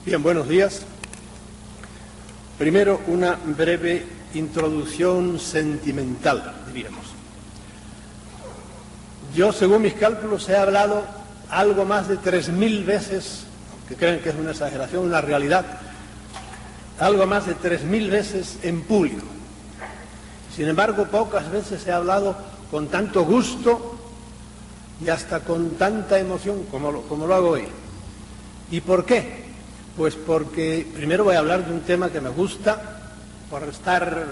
Bien, buenos días. Primero, una breve introducción sentimental, diríamos. Yo, según mis cálculos, he hablado algo más de 3.000 veces, que creen que es una exageración, una realidad, algo más de 3.000 veces en público. Sin embargo, pocas veces he hablado con tanto gusto y hasta con tanta emoción como lo hago hoy. ¿Y por qué? Pues porque primero voy a hablar de un tema que me gusta, por estar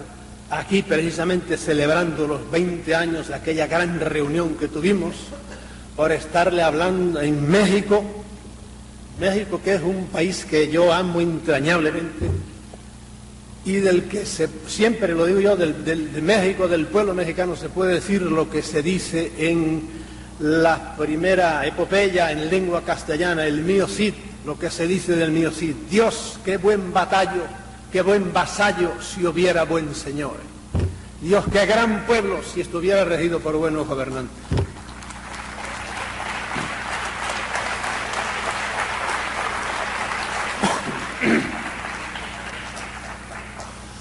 aquí precisamente celebrando los 20 años de aquella gran reunión que tuvimos, por estarle hablando en México, que es un país que yo amo entrañablemente, y del que siempre lo digo yo, de México, del pueblo mexicano, se puede decir lo que se dice en la primera epopeya en lengua castellana, el mío Cid, lo que se dice del mío Cid: Dios, qué buen batallo, qué buen vasallo si hubiera buen señor. Dios, qué gran pueblo si estuviera regido por buenos gobernantes.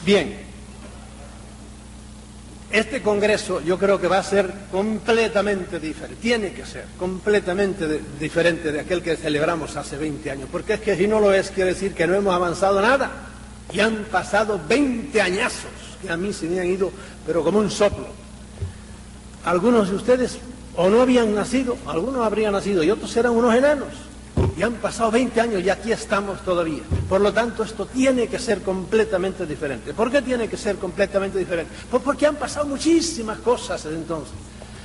Bien, este congreso yo creo que va a ser completamente diferente, tiene que ser completamente diferente de aquel que celebramos hace 20 años, porque es que si no lo es, quiere decir que no hemos avanzado nada, y han pasado 20 añazos, que a mí se me han ido, pero como un soplo. Algunos de ustedes o no habían nacido, algunos habrían nacido, y otros eran unos enanos, y han pasado 20 años y aquí estamos todavía. Por lo tanto, esto tiene que ser completamente diferente. ¿Por qué tiene que ser completamente diferente? Pues porque han pasado muchísimas cosas desde entonces.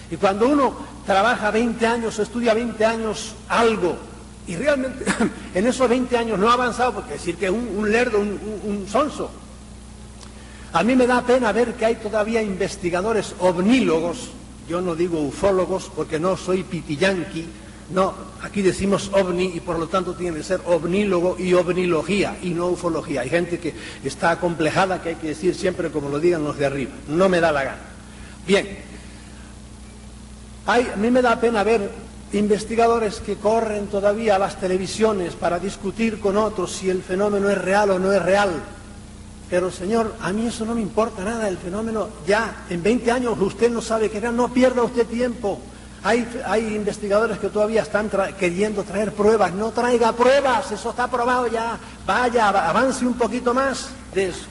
Y cuando uno trabaja 20 años o estudia 20 años algo, y realmente en esos 20 años no ha avanzado, porque decir que es un lerdo, un sonso. A mí me da pena ver que hay todavía investigadores ovnílogos, yo no digo ufólogos porque no soy pitillanqui. No, aquí decimos ovni y por lo tanto tiene que ser ovnílogo y ovnilogía y no ufología. Hay gente que está acomplejada, que hay que decir siempre como lo digan los de arriba. No me da la gana. Bien, a mí me da pena ver investigadores que corren todavía a las televisiones para discutir con otros si el fenómeno es real o no es real. Pero señor, a mí eso no me importa nada, el fenómeno ya, en 20 años usted no sabe qué era, no pierda usted tiempo. Hay investigadores que todavía están queriendo traer pruebas. No traiga pruebas, eso está probado ya. Vaya, avance un poquito más de eso.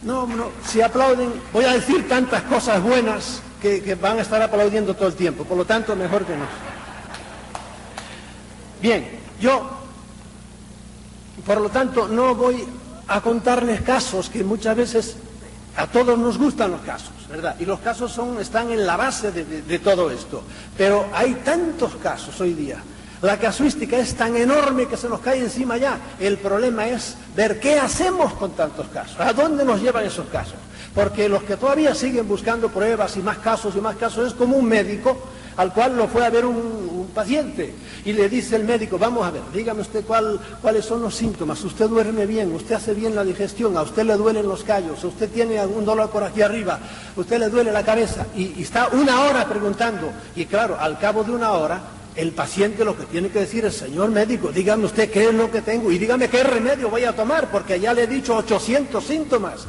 No, si aplauden, voy a decir tantas cosas buenas que van a estar aplaudiendo todo el tiempo. Por lo tanto, mejor que no. Bien, yo, por lo tanto, no voy a contarles casos que muchas veces a todos nos gustan los casos, ¿verdad? Y los casos están en la base de todo esto. Pero hay tantos casos hoy día. La casuística es tan enorme que se nos cae encima ya. El problema es ver qué hacemos con tantos casos. ¿A dónde nos llevan esos casos? Porque los que todavía siguen buscando pruebas y más casos es como un médico al cual lo fue a ver un paciente y le dice el médico: vamos a ver, dígame usted cuáles son los síntomas. Usted duerme bien, usted hace bien la digestión, a usted le duelen los callos, usted tiene algún dolor por aquí arriba, usted le duele la cabeza, y está una hora preguntando. Y claro, al cabo de una hora el paciente lo que tiene que decir es: señor médico, dígame usted qué es lo que tengo y dígame qué remedio voy a tomar, porque ya le he dicho 800 síntomas.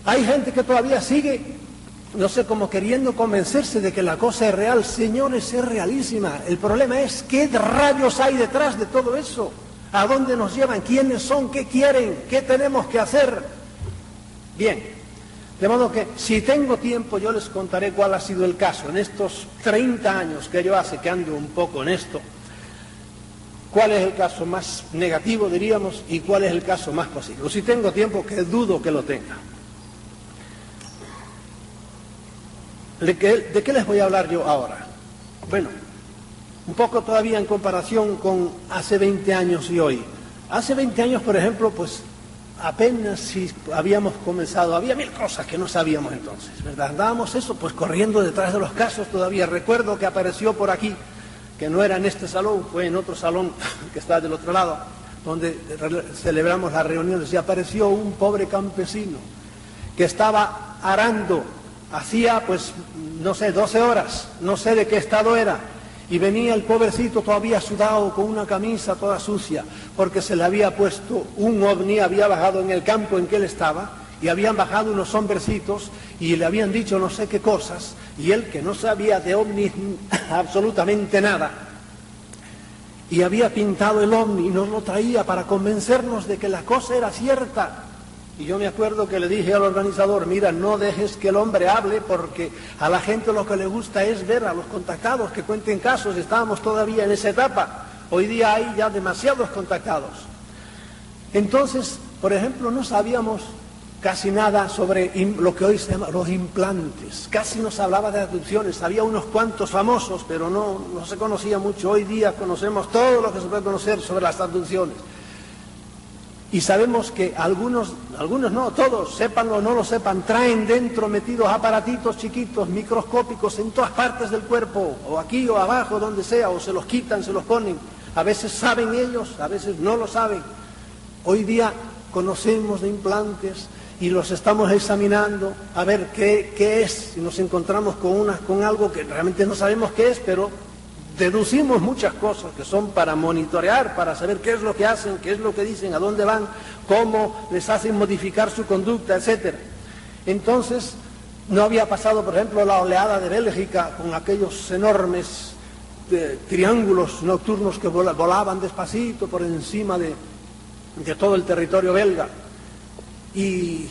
Hay gente que todavía sigue, no sé, como queriendo convencerse de que la cosa es real. Señores, es realísima. El problema es qué rayos hay detrás de todo eso. ¿A dónde nos llevan? ¿Quiénes son? ¿Qué quieren? ¿Qué tenemos que hacer? Bien, de modo que si tengo tiempo yo les contaré cuál ha sido el caso en estos 30 años que yo hace que ando un poco en esto. ¿Cuál es el caso más negativo, diríamos, y cuál es el caso más positivo? Si tengo tiempo, que dudo que lo tenga. ¿De qué les voy a hablar yo ahora? Bueno, un poco todavía en comparación con hace 20 años y hoy. Hace 20 años, por ejemplo, pues apenas si habíamos comenzado, había 1000 cosas que no sabíamos entonces, ¿verdad? Andábamos eso, pues corriendo detrás de los casos todavía. Recuerdo que apareció por aquí, que no era en este salón, fue en otro salón que está del otro lado, donde celebramos las reuniones, y apareció un pobre campesino que estaba arando. Hacía, pues, no sé, 12 horas, no sé de qué estado era, Y venía el pobrecito todavía sudado, con una camisa toda sucia, porque se le había puesto un ovni, había bajado en el campo en que él estaba, y habían bajado unos hombrecitos, y le habían dicho no sé qué cosas, y él, que no sabía de ovnis absolutamente nada, y había pintado el ovni y nos lo traía para convencernos de que la cosa era cierta. Y yo me acuerdo que le dije al organizador, mira, no dejes que el hombre hable, porque a la gente lo que le gusta es ver a los contactados que cuenten casos. Estábamos todavía en esa etapa. Hoy día hay ya demasiados contactados. Entonces, por ejemplo, no sabíamos casi nada sobre lo que hoy se llama los implantes. Casi no se hablaba de abducciones. Había unos cuantos famosos, pero no se conocía mucho. Hoy día conocemos todo lo que se puede conocer sobre las abducciones. Y sabemos que algunos no, todos, sépanlo o no lo sepan, traen dentro metidos aparatitos chiquitos, microscópicos en todas partes del cuerpo, o aquí o abajo, donde sea, o se los quitan, se los ponen. A veces saben ellos, a veces no lo saben. Hoy día conocemos de implantes y los estamos examinando a ver qué es, y nos encontramos con algo que realmente no sabemos qué es, pero deducimos muchas cosas que son para monitorear, para saber qué es lo que hacen, qué es lo que dicen, a dónde van, cómo les hacen modificar su conducta, etc. Entonces, no había pasado, por ejemplo, la oleada de Bélgica con aquellos enormes triángulos nocturnos que volaban despacito por encima de todo el territorio belga. Y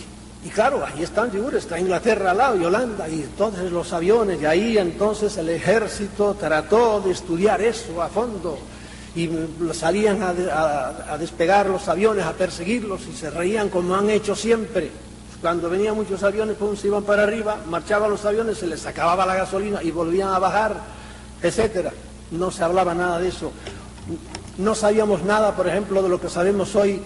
claro, ahí están, figuras, está Inglaterra al lado y Holanda, y entonces los aviones, y ahí entonces el ejército trató de estudiar eso a fondo, y salían a despegar los aviones, a perseguirlos, y se reían como han hecho siempre. Cuando venían muchos aviones, pues se iban para arriba, marchaban los aviones, se les acababa la gasolina y volvían a bajar, etcétera. No se hablaba nada de eso. No sabíamos nada, por ejemplo, de lo que sabemos hoy,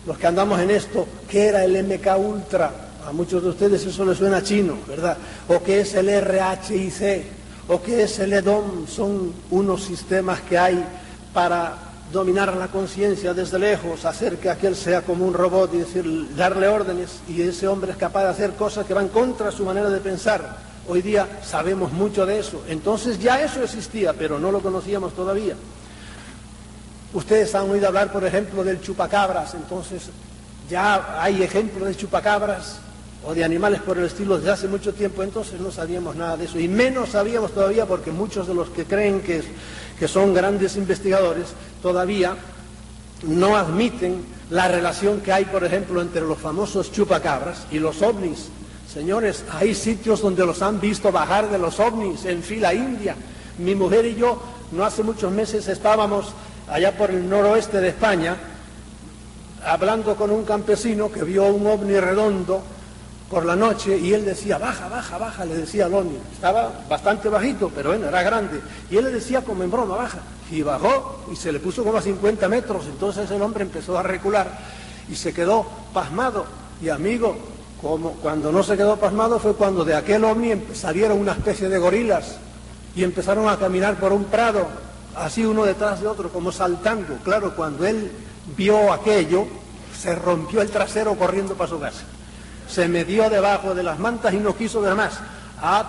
los que andamos en esto, que era el MK Ultra. A muchos de ustedes eso les suena chino, ¿verdad? O que es el RHIC, o que es el EDOM. Son unos sistemas que hay para dominar la conciencia desde lejos, hacer que aquel sea como un robot y decir, darle órdenes, y ese hombre es capaz de hacer cosas que van contra su manera de pensar. Hoy día sabemos mucho de eso. Entonces ya eso existía, pero no lo conocíamos todavía. Ustedes han oído hablar, por ejemplo, del chupacabras. Entonces ya hay ejemplos de chupacabras o de animales por el estilo desde hace mucho tiempo. Entonces no sabíamos nada de eso, y menos sabíamos todavía, porque muchos de los que creen que son grandes investigadores todavía no admiten la relación que hay, por ejemplo, entre los famosos chupacabras y los ovnis. Señores, hay sitios donde los han visto bajar de los ovnis en fila india. Mi mujer y yo no hace muchos meses estábamos allá por el noroeste de España, hablando con un campesino que vio un ovni redondo por la noche, y él decía, baja, baja, baja, le decía al ovni. Estaba bastante bajito, pero bueno, era grande. Y él le decía como en broma, baja. Y bajó, y se le puso como a 50 metros. Entonces el hombre empezó a recular, y se quedó pasmado. Y amigo, cuando no se quedó pasmado fue cuando de aquel ovni salieron una especie de gorilas, y empezaron a caminar por un prado, así uno detrás de otro, como saltando. Claro, cuando él vio aquello, se rompió el trasero corriendo para su casa. Se metió debajo de las mantas y no quiso ver más.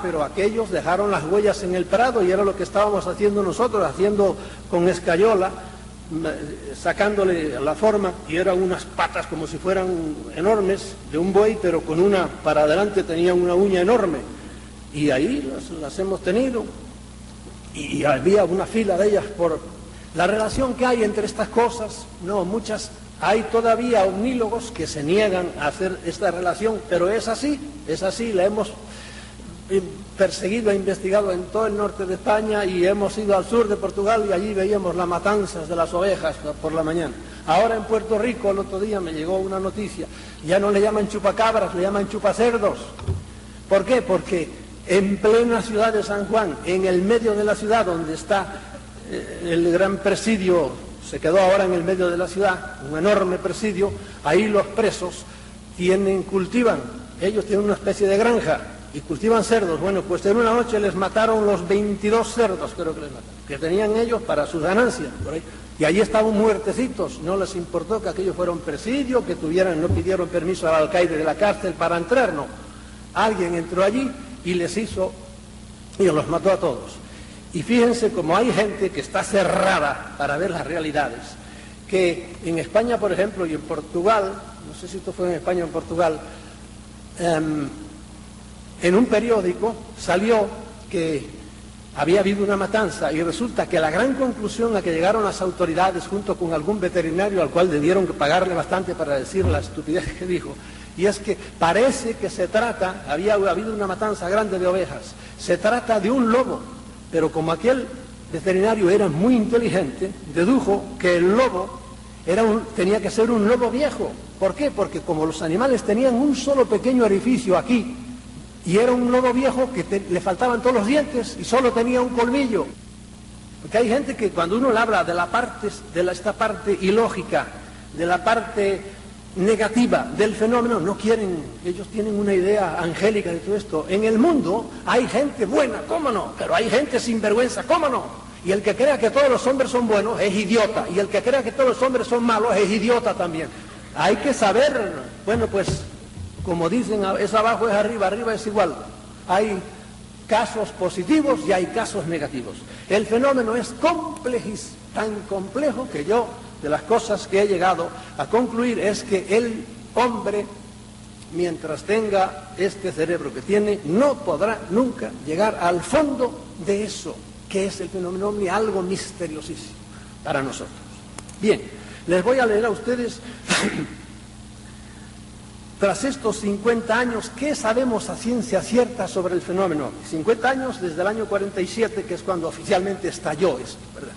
Pero aquellos dejaron las huellas en el prado, y era lo que estábamos haciendo nosotros, haciendo con escayola, sacándole la forma, y eran unas patas como si fueran enormes, de un buey, pero con una, para adelante tenían una uña enorme. Y ahí las hemos tenido. Y había una fila de ellas por la relación que hay entre estas cosas. No, muchas, hay todavía omnílogos que se niegan a hacer esta relación, pero es así, la hemos perseguido e investigado en todo el norte de España, y hemos ido al sur de Portugal, y allí veíamos las matanzas de las ovejas por la mañana. Ahora en Puerto Rico, el otro día me llegó una noticia, ya no le llaman chupacabras, le llaman chupacerdos. ¿Por qué? Porque en plena ciudad de San Juan, en el medio de la ciudad, donde está el gran presidio, se quedó ahora en el medio de la ciudad, un enorme presidio, ahí los presos cultivan, ellos tienen una especie de granja, y cultivan cerdos. Bueno, pues en una noche les mataron los 22 cerdos, creo que les mataron, que tenían ellos para sus ganancias, por ahí. Y allí estaban muertecitos, no les importó que aquello fuera un presidio, que no pidieron permiso al alcaide de la cárcel para entrar, no. Alguien entró allí y les hizo, y los mató a todos. Y fíjense cómo hay gente que está cerrada para ver las realidades, que en España, por ejemplo, y en Portugal, no sé si esto fue en España o en Portugal, en un periódico salió que había habido una matanza y resulta que la gran conclusión a que llegaron las autoridades junto con algún veterinario al cual debieron pagarle bastante para decir la estupidez que dijo, y es que parece que se trata, había habido una matanza grande de ovejas, se trata de un lobo, pero como aquel veterinario era muy inteligente, dedujo que el lobo tenía que ser un lobo viejo. ¿Por qué? Porque como los animales tenían un solo pequeño orificio aquí, y era un lobo viejo que le faltaban todos los dientes y solo tenía un colmillo. Porque hay gente que cuando uno le habla de esta parte ilógica, de la parte negativa del fenómeno, no quieren, ellos tienen una idea angélica de todo esto. En el mundo hay gente buena, ¿cómo no? Pero hay gente sinvergüenza, ¿cómo no? Y el que crea que todos los hombres son buenos es idiota, y el que crea que todos los hombres son malos es idiota también. Hay que saber, bueno, pues como dicen, es abajo es arriba, arriba es igual. Hay casos positivos y hay casos negativos. El fenómeno es tan complejo que yo, de las cosas que he llegado a concluir, es que el hombre, mientras tenga este cerebro que tiene, no podrá nunca llegar al fondo de eso, que es el fenómeno ovni, algo misteriosísimo para nosotros. Bien, les voy a leer a ustedes... Tras estos 50 años, ¿qué sabemos a ciencia cierta sobre el fenómeno ovni? 50 años desde el año 47, que es cuando oficialmente estalló esto, ¿verdad?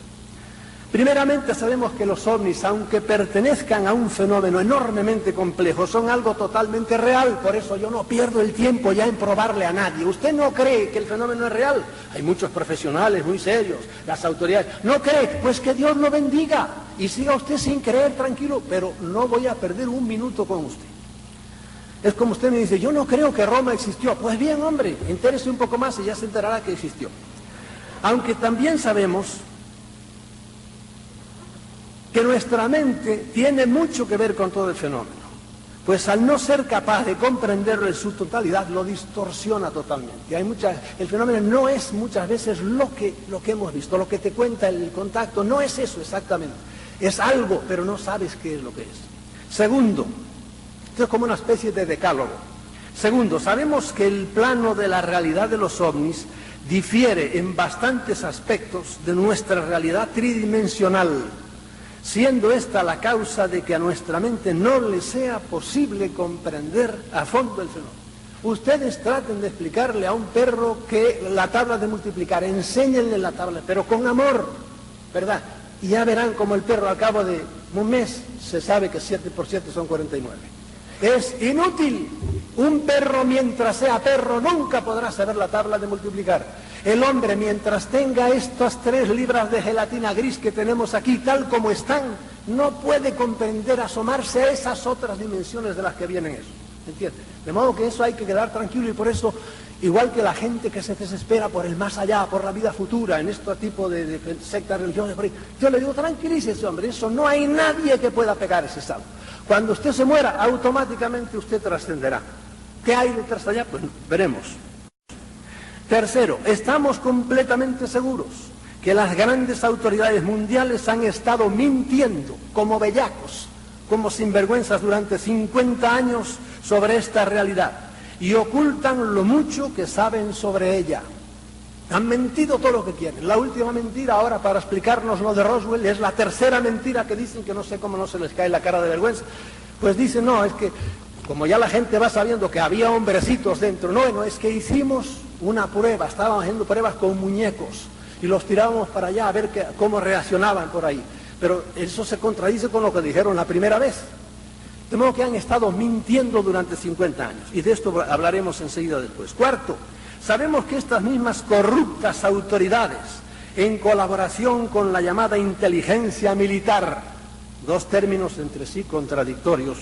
Primeramente sabemos que los ovnis, aunque pertenezcan a un fenómeno enormemente complejo, son algo totalmente real, por eso yo no pierdo el tiempo ya en probarle a nadie. ¿Usted no cree que el fenómeno es real? Hay muchos profesionales muy serios, las autoridades. ¿No cree? Pues que Dios lo bendiga y siga usted sin creer, tranquilo, pero no voy a perder un minuto con usted. Es como usted me dice, yo no creo que Roma existió. Pues bien, hombre, entérese un poco más y ya se enterará que existió. Aunque también sabemos que nuestra mente tiene mucho que ver con todo el fenómeno, pues al no ser capaz de comprenderlo en su totalidad, lo distorsiona totalmente. El fenómeno no es muchas veces lo que hemos visto, lo que te cuenta el contacto, no es eso exactamente. Es algo, pero no sabes qué es lo que es. Segundo, esto es como una especie de decálogo. Segundo, sabemos que el plano de la realidad de los ovnis difiere en bastantes aspectos de nuestra realidad tridimensional, siendo esta la causa de que a nuestra mente no le sea posible comprender a fondo el fenómeno. Ustedes traten de explicarle a un perro que la tabla de multiplicar, enséñenle la tabla, pero con amor, ¿verdad? Y ya verán como el perro al cabo de un mes se sabe que 7 por 7 son 49. Es inútil. Un perro, mientras sea perro, nunca podrá saber la tabla de multiplicar. El hombre, mientras tenga estas 3 libras de gelatina gris que tenemos aquí, tal como están, no puede comprender, asomarse a esas otras dimensiones de las que vienen eso. ¿Entiende? De modo que eso hay que quedar tranquilo, y por eso, igual que la gente que se desespera por el más allá, por la vida futura, en este tipo de sectas religiosas, yo le digo, tranquilícese, hombre, eso no hay nadie que pueda pegar ese salto. Cuando usted se muera, automáticamente usted trascenderá. ¿Qué hay detrás de allá? Pues veremos. Tercero, estamos completamente seguros que las grandes autoridades mundiales han estado mintiendo como bellacos, como sinvergüenzas durante 50 años sobre esta realidad, y ocultan lo mucho que saben sobre ella. Han mentido todo lo que quieren. La última mentira ahora, para explicarnos lo de Roswell, es la tercera mentira que dicen, que no sé cómo no se les cae la cara de vergüenza. Pues dicen, no, es que como ya la gente va sabiendo que había hombrecitos dentro, no, es que hicimos una prueba, estábamos haciendo pruebas con muñecos y los tirábamos para allá a ver cómo reaccionaban por ahí. Pero eso se contradice con lo que dijeron la primera vez. De modo que han estado mintiendo durante 50 años, y de esto hablaremos enseguida después. Cuarto, sabemos que estas mismas corruptas autoridades, en colaboración con la llamada inteligencia militar, 2 términos entre sí contradictorios,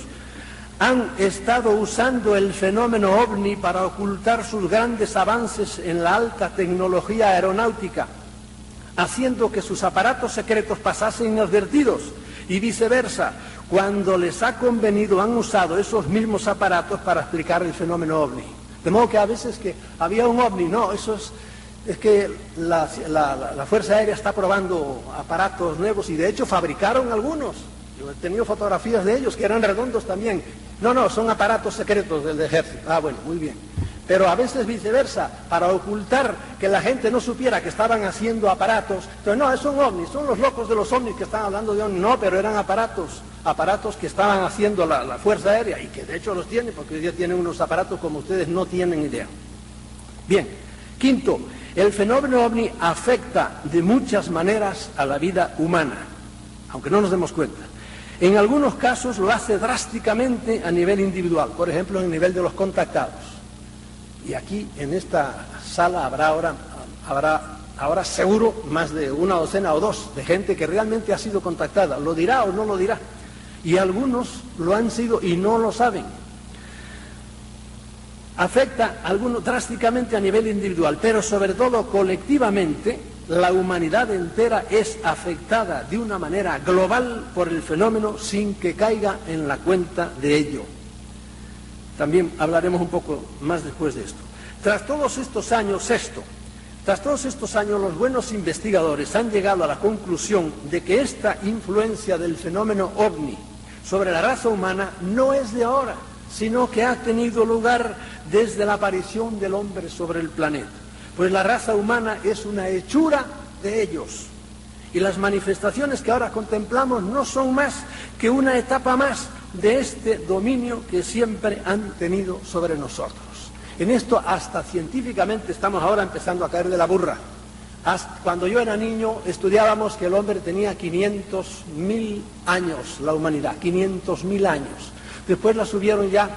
han estado usando el fenómeno ovni para ocultar sus grandes avances en la alta tecnología aeronáutica, haciendo que sus aparatos secretos pasasen inadvertidos, y viceversa. Cuando les ha convenido, han usado esos mismos aparatos para explicar el fenómeno ovni. De modo que a veces que había un ovni, no, eso es Es que la Fuerza Aérea está probando aparatos nuevos y de hecho fabricaron algunos. Yo he tenido fotografías de ellos que eran redondos también. No, son aparatos secretos del ejército. Ah, bueno, muy bien. Pero a veces viceversa, para ocultar que la gente no supiera que estaban haciendo aparatos. Entonces, no, son ovnis, son los locos de los ovnis que están hablando de ovnis. No, pero eran aparatos que estaban haciendo la Fuerza Aérea y que de hecho los tiene, porque hoy día tienen unos aparatos como ustedes no tienen idea. Bien, quinto, el fenómeno ovni afecta de muchas maneras a la vida humana, aunque no nos demos cuenta. En algunos casos lo hace drásticamente a nivel individual, por ejemplo, en el nivel de los contactados. Y aquí, en esta sala, habrá ahora seguro más de una docena o dos de gente que realmente ha sido contactada. ¿Lo dirá o no lo dirá? Y algunos lo han sido y no lo saben. Afecta a algunos drásticamente a nivel individual, pero sobre todo colectivamente, la humanidad entera es afectada de una manera global por el fenómeno sin que caiga en la cuenta de ello. También hablaremos un poco más después de esto. Tras todos estos años, los buenos investigadores han llegado a la conclusión de que esta influencia del fenómeno ovni sobre la raza humana no es de ahora, sino que ha tenido lugar desde la aparición del hombre sobre el planeta. Pues la raza humana es una hechura de ellos. Y las manifestaciones que ahora contemplamos no son más que una etapa más de este dominio que siempre han tenido sobre nosotros. En esto hasta científicamente estamos ahora empezando a caer de la burra. Cuando yo era niño estudiábamos que el hombre tenía 500.000 años, la humanidad, 500.000 años. Después la subieron ya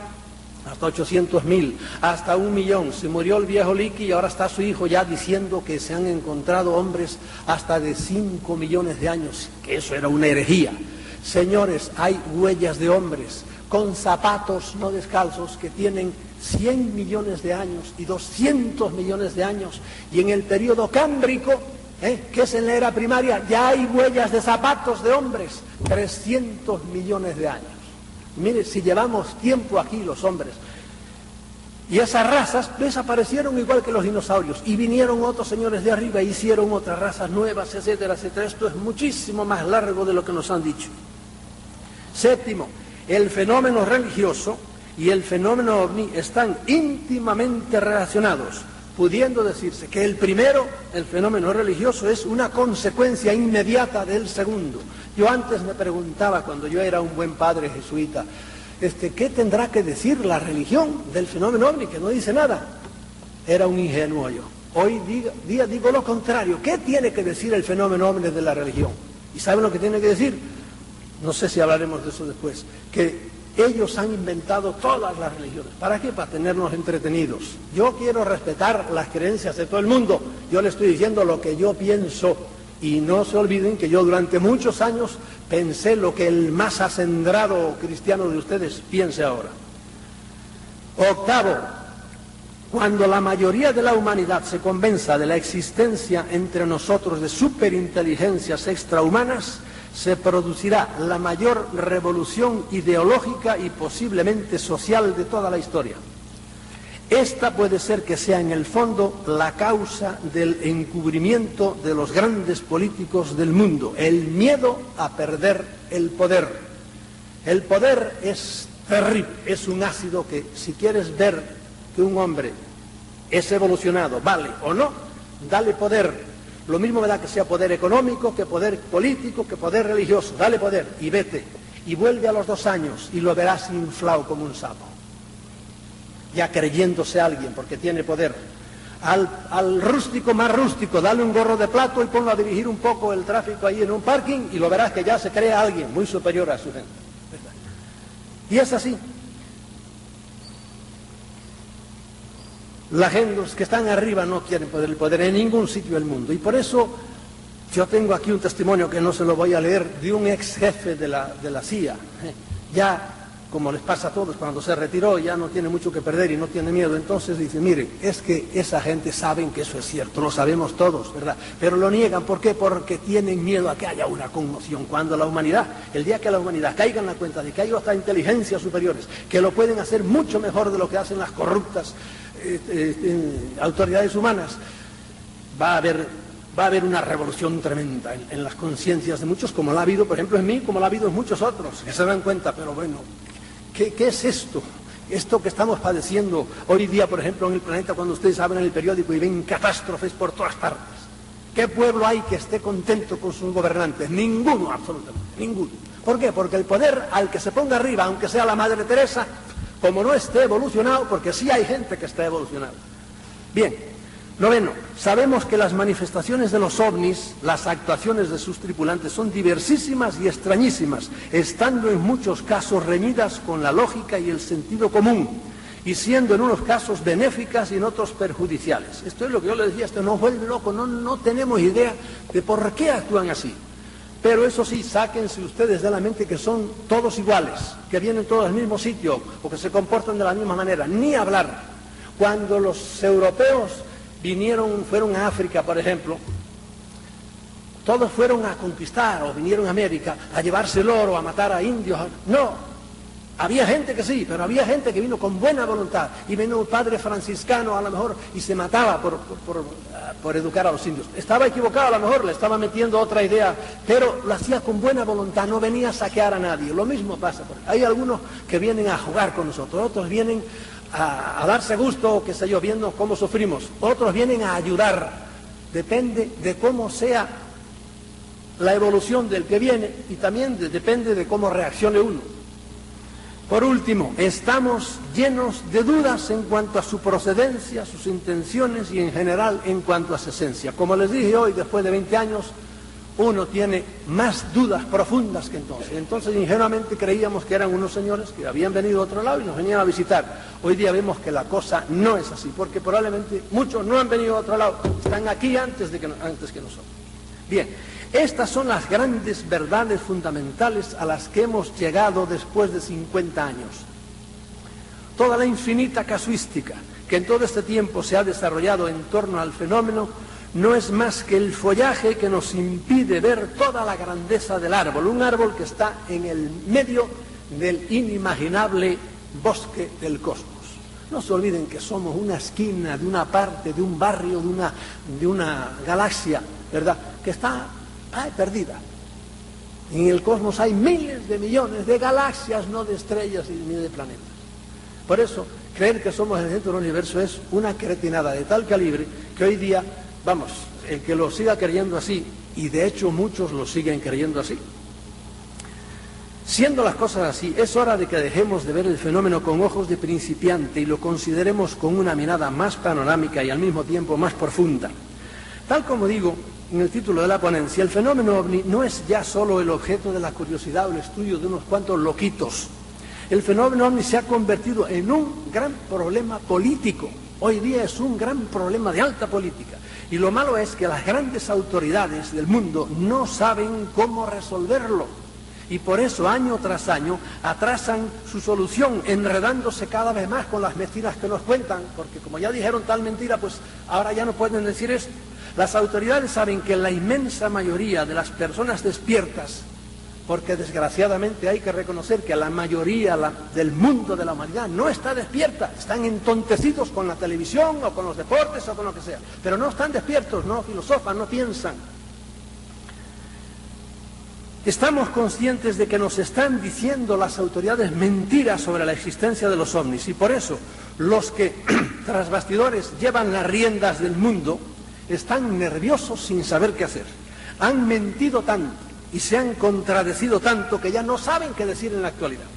hasta 800.000, hasta 1.000.000. Se murió el viejo Liqui y ahora está su hijo ya diciendo que se han encontrado hombres hasta de 5 millones de años, que eso era una herejía. Señores, hay huellas de hombres con zapatos no descalzos que tienen 100 millones de años y 200 millones de años, y en el periodo cámbrico, que es en la era primaria, ya hay huellas de zapatos de hombres, 300 millones de años. Mire, si llevamos tiempo aquí los hombres, y esas razas desaparecieron igual que los dinosaurios, y vinieron otros señores de arriba e hicieron otras razas nuevas, etcétera, etcétera. Esto es muchísimo más largo de lo que nos han dicho. Séptimo, el fenómeno religioso y el fenómeno ovni están íntimamente relacionados, pudiendo decirse que el primero, el fenómeno religioso, es una consecuencia inmediata del segundo. Yo antes me preguntaba, cuando yo era un buen padre jesuita, ¿qué tendrá que decir la religión del fenómeno ovni? Que no dice nada. Era un ingenuo yo. Hoy día digo lo contrario. ¿Qué tiene que decir el fenómeno ovni de la religión? ¿Y saben lo que tiene que decir? No sé si hablaremos de eso después. Que ellos han inventado todas las religiones. ¿Para qué? Para tenernos entretenidos. Yo quiero respetar las creencias de todo el mundo. Yo le estoy diciendo lo que yo pienso. Y no se olviden que yo durante muchos años pensé lo que el más acendrado cristiano de ustedes piense ahora. Octavo, cuando la mayoría de la humanidad se convenza de la existencia entre nosotros de superinteligencias extrahumanas, se producirá la mayor revolución ideológica y posiblemente social de toda la historia. Esta puede ser que sea en el fondo la causa del encubrimiento de los grandes políticos del mundo, el miedo a perder el poder. El poder es terrible, es un ácido que si quieres ver que un hombre es evolucionado, vale o no, dale poder. Lo mismo me da que sea poder económico, que poder político, que poder religioso. Dale poder y vete. Y vuelve a los 2 años y lo verás inflado como un sapo. Ya creyéndose alguien porque tiene poder. Al rústico más rústico, dale un gorro de plato y ponlo a dirigir un poco el tráfico ahí en un parking y lo verás que ya se cree alguien muy superior a su gente. Y es así. La gente, los que están arriba no quieren el poder en ningún sitio del mundo. Y por eso yo tengo aquí un testimonio que no se lo voy a leer, de un ex jefe de la CIA. Ya, como les pasa a todos, cuando se retiró ya no tiene mucho que perder y no tiene miedo. Entonces dice, miren, es que esa gente saben que eso es cierto, lo sabemos todos, ¿verdad? Pero lo niegan, ¿por qué? Porque tienen miedo a que haya una conmoción. Cuando la humanidad, el día que la humanidad caiga en la cuenta de que hay otras inteligencias superiores que lo pueden hacer mucho mejor de lo que hacen las corruptas autoridades humanas, va a haber una revolución tremenda en las conciencias de muchos, como la ha habido, por ejemplo, en mí, como la ha habido en muchos otros, que se dan cuenta, pero bueno, ¿qué es esto? Esto que estamos padeciendo hoy día, por ejemplo, en el planeta, cuando ustedes abren el periódico y ven catástrofes por todas partes. ¿Qué pueblo hay que esté contento con sus gobernantes? Ninguno, absolutamente, ninguno. ¿Por qué? Porque el poder al que se ponga arriba, aunque sea la Madre Teresa, como no esté evolucionado, porque sí hay gente que está evolucionada. Bien, noveno, sabemos que las manifestaciones de los ovnis, las actuaciones de sus tripulantes son diversísimas y extrañísimas, estando en muchos casos reñidas con la lógica y el sentido común, y siendo en unos casos benéficas y en otros perjudiciales. Esto es lo que yo le decía, esto nos vuelve loco, no tenemos idea de por qué actúan así. Pero eso sí, sáquense ustedes de la mente que son todos iguales, que vienen todos al mismo sitio, o que se comportan de la misma manera, ni hablar. Cuando los europeos fueron a África, por ejemplo, todos fueron a conquistar, o vinieron a América, a llevarse el oro, a matar a indios. No, había gente que sí, pero había gente que vino con buena voluntad, y vino un padre franciscano a lo mejor, y se mataba por educar a los indios. Estaba equivocado, a lo mejor le estaba metiendo otra idea, pero lo hacía con buena voluntad, no venía a saquear a nadie. Lo mismo pasa. Hay algunos que vienen a jugar con nosotros, otros vienen a darse gusto, qué sé yo, viendo cómo sufrimos. Otros vienen a ayudar. Depende de cómo sea la evolución del que viene, y también depende de cómo reaccione uno. Por último, estamos llenos de dudas en cuanto a su procedencia, sus intenciones y en general en cuanto a su esencia. Como les dije hoy, después de 20 años, uno tiene más dudas profundas que entonces. Entonces ingenuamente creíamos que eran unos señores que habían venido a otro lado y nos venían a visitar. Hoy día vemos que la cosa no es así, porque probablemente muchos no han venido a otro lado, están aquí antes que nosotros. Bien. Estas son las grandes verdades fundamentales a las que hemos llegado después de 50 años. Toda la infinita casuística que en todo este tiempo se ha desarrollado en torno al fenómeno no es más que el follaje que nos impide ver toda la grandeza del árbol, un árbol que está en el medio del inimaginable bosque del cosmos. No se olviden que somos una esquina de una parte, de un barrio, de una galaxia, ¿verdad?, que está perdida. En el cosmos hay miles de millones de galaxias, no de estrellas ni de planetas. Por eso, creer que somos el centro del universo es una cretinada de tal calibre que hoy día, vamos, el que lo siga creyendo así, y de hecho muchos lo siguen creyendo así. Siendo las cosas así, es hora de que dejemos de ver el fenómeno con ojos de principiante y lo consideremos con una mirada más panorámica y al mismo tiempo más profunda. Tal como digo en el título de la ponencia, el fenómeno ovni no es ya solo el objeto de la curiosidad o el estudio de unos cuantos loquitos. El fenómeno ovni se ha convertido en un gran problema político. Hoy día es un gran problema de alta política. Y lo malo es que las grandes autoridades del mundo no saben cómo resolverlo. Y por eso, año tras año, atrasan su solución, enredándose cada vez más con las mentiras que nos cuentan. Porque como ya dijeron tal mentira, pues ahora ya no pueden decir esto. Las autoridades saben que la inmensa mayoría de las personas despiertas, porque desgraciadamente hay que reconocer que la mayoría del mundo de la humanidad no está despierta, están entontecidos con la televisión o con los deportes o con lo que sea, pero no están despiertos, no filosofan, no piensan. Estamos conscientes de que nos están diciendo las autoridades mentiras sobre la existencia de los ovnis, y por eso los que tras bastidores llevan las riendas del mundo están nerviosos sin saber qué hacer. Han mentido tanto y se han contradecido tanto que ya no saben qué decir en la actualidad.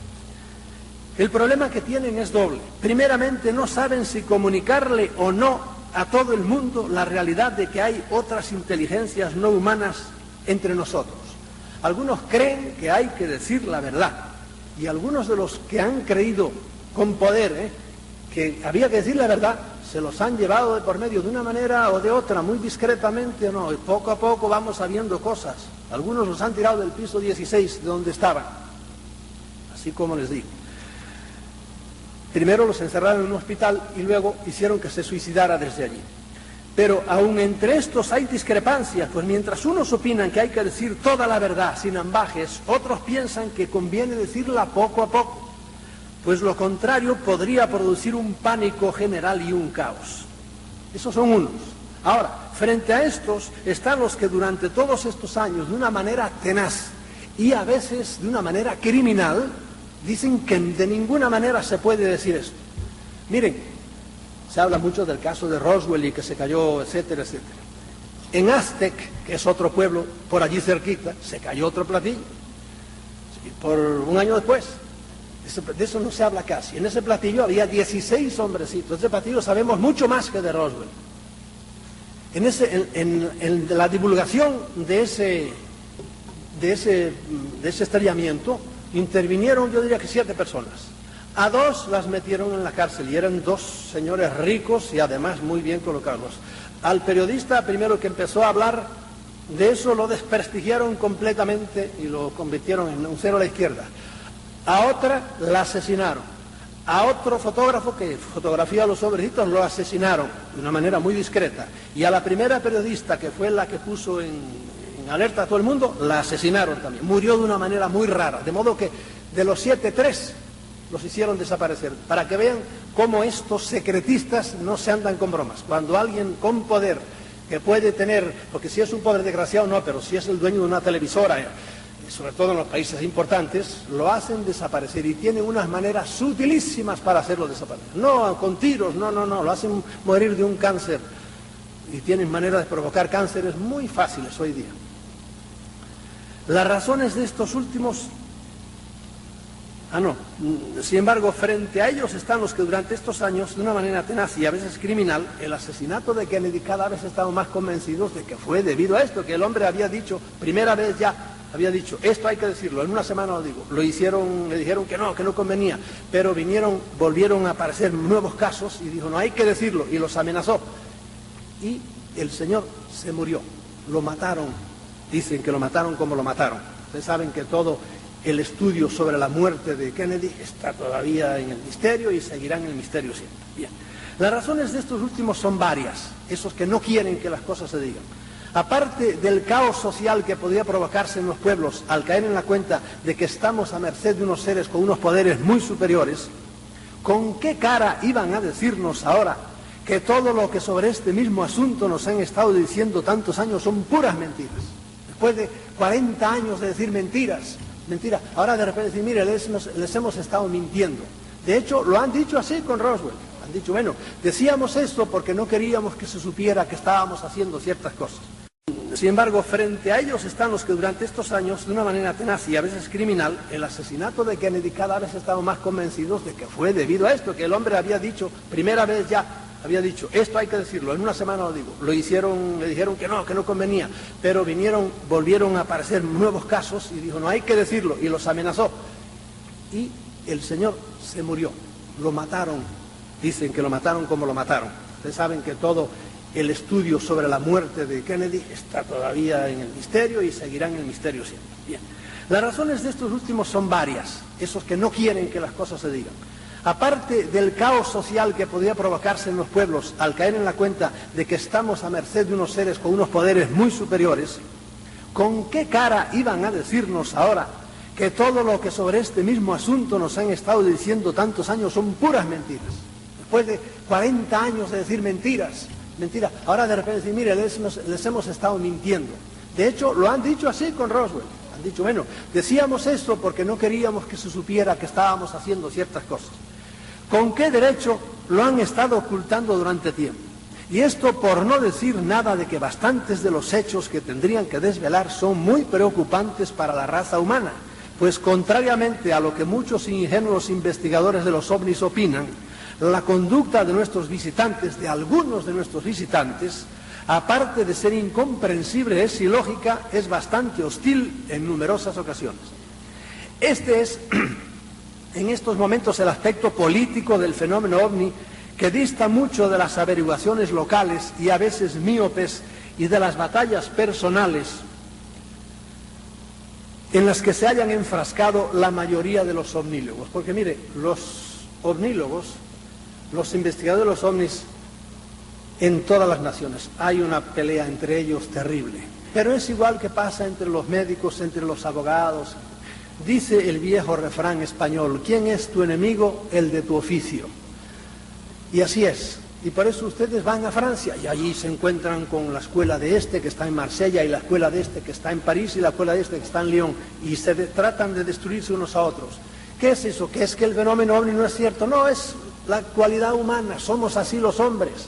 El problema que tienen es doble. Primeramente, no saben si comunicarle o no a todo el mundo la realidad de que hay otras inteligencias no humanas entre nosotros. Algunos creen que hay que decir la verdad, y algunos de los que han creído con poder que había que decir la verdad, se los han llevado de por medio de una manera o de otra, muy discretamente o no, y poco a poco vamos sabiendo cosas. Algunos los han tirado del piso 16 de donde estaban, así como les digo. Primero los encerraron en un hospital y luego hicieron que se suicidara desde allí. Pero aún entre estos hay discrepancias, pues mientras unos opinan que hay que decir toda la verdad sin ambajes, otros piensan que conviene decirla poco a poco, pues lo contrario podría producir un pánico general y un caos. Esos son unos. Ahora, frente a estos están los que durante todos estos años, de una manera tenaz y a veces de una manera criminal, dicen que de ninguna manera se puede decir esto. Miren, se habla mucho del caso de Roswell y que se cayó, etcétera, etcétera. En Aztec, que es otro pueblo por allí cerquita, se cayó otro platillo. Por un año después. De eso no se habla casi. En ese platillo había 16 hombrecitos. De ese platillo sabemos mucho más que de Roswell. En la divulgación de ese estrellamiento intervinieron, yo diría que 7 personas. A 2 las metieron en la cárcel y eran 2 señores ricos y además muy bien colocados. Al periodista primero que empezó a hablar de eso lo desprestigiaron completamente y lo convirtieron en un cero a la izquierda. A otra la asesinaron. A otro fotógrafo que fotografía a los hombrecitos lo asesinaron de una manera muy discreta. Y a la primera periodista, que fue la que puso en alerta a todo el mundo, la asesinaron también. Murió de una manera muy rara. De modo que de los 7, 3 los hicieron desaparecer. Para que vean cómo estos secretistas no se andan con bromas. Cuando alguien con poder, que puede tener, porque si es un poder desgraciado no, pero si es el dueño de una televisora, sobre todo en los países importantes, lo hacen desaparecer y tienen unas maneras sutilísimas para hacerlo desaparecer. No con tiros, no, lo hacen morir de un cáncer y tienen maneras de provocar cánceres muy fáciles hoy día. Las razones de estos últimos... Sin embargo, frente a ellos están los que durante estos años, de una manera tenaz y a veces criminal, el asesinato de Kennedy, cada vez estamos más convencidos de que fue debido a esto, que el hombre había dicho, primera vez ya, había dicho, esto hay que decirlo, en una semana lo digo. Lo hicieron, le dijeron que no convenía, pero volvieron a aparecer nuevos casos y dijo, no hay que decirlo, y los amenazó. Y el señor se murió, lo mataron, dicen que lo mataron como lo mataron. Ustedes saben que todo el estudio sobre la muerte de Kennedy está todavía en el misterio y seguirá en el misterio siempre. Bien. Las razones de estos últimos son varias, esos que no quieren que las cosas se digan. Aparte del caos social que podría provocarse en los pueblos al caer en la cuenta de que estamos a merced de unos seres con unos poderes muy superiores, ¿con qué cara iban a decirnos ahora que todo lo que sobre este mismo asunto nos han estado diciendo tantos años son puras mentiras? Después de 40 años de decir mentiras, ahora de repente decir, mire, les hemos estado mintiendo. De hecho, lo han dicho así con Roswell. Han dicho, bueno, decíamos esto porque no queríamos que se supiera que estábamos haciendo ciertas cosas. Sin embargo, frente a ellos están los que durante estos años, de una manera tenaz y a veces criminal, el asesinato de Kennedy, cada vez estamos más convencidos de que fue debido a esto, que el hombre había dicho, primera vez ya, había dicho, esto hay que decirlo, en una semana lo digo. Lo hicieron, le dijeron que no convenía, pero volvieron a aparecer nuevos casos y dijo, no hay que decirlo, y los amenazó. Y el señor se murió, lo mataron, dicen que lo mataron como lo mataron. Ustedes saben que todo el estudio sobre la muerte de Kennedy está todavía en el misterio y seguirá en el misterio siempre. Bien. Las razones de estos últimos son varias, esos que no quieren que las cosas se digan. Aparte del caos social que podría provocarse en los pueblos al caer en la cuenta de que estamos a merced de unos seres con unos poderes muy superiores, ¿con qué cara iban a decirnos ahora que todo lo que sobre este mismo asunto nos han estado diciendo tantos años son puras mentiras? Después de 40 años de decir mentiras, ahora de repente decir, mire, les hemos estado mintiendo. De hecho, lo han dicho así con Roswell. Han dicho, bueno, decíamos esto porque no queríamos que se supiera que estábamos haciendo ciertas cosas. ¿Con qué derecho lo han estado ocultando durante tiempo? Y esto por no decir nada de que bastantes de los hechos que tendrían que desvelar son muy preocupantes para la raza humana, pues contrariamente a lo que muchos ingenuos investigadores de los ovnis opinan, la conducta de nuestros visitantes, de algunos de nuestros visitantes, aparte de ser incomprensible, es ilógica, es bastante hostil en numerosas ocasiones. Este es, en estos momentos, el aspecto político del fenómeno ovni, que dista mucho de las averiguaciones locales y a veces míopes y de las batallas personales en las que se hayan enfrascado la mayoría de los ovnílogos. Porque mire, los ovnílogos, los investigadores de los ovnis, en todas las naciones hay una pelea entre ellos terrible, pero es igual que pasa entre los médicos, entre los abogados. Dice el viejo refrán español, ¿quién es tu enemigo? El de tu oficio. Y así es, Y por eso ustedes van a Francia y allí se encuentran con la escuela de este que está en Marsella y la escuela de este que está en París y la escuela de este que está en Lyon y tratan de destruirse unos a otros. ¿Qué es eso? ¿Qué es que el fenómeno ovni no es cierto? No, es la cualidad humana, somos así los hombres.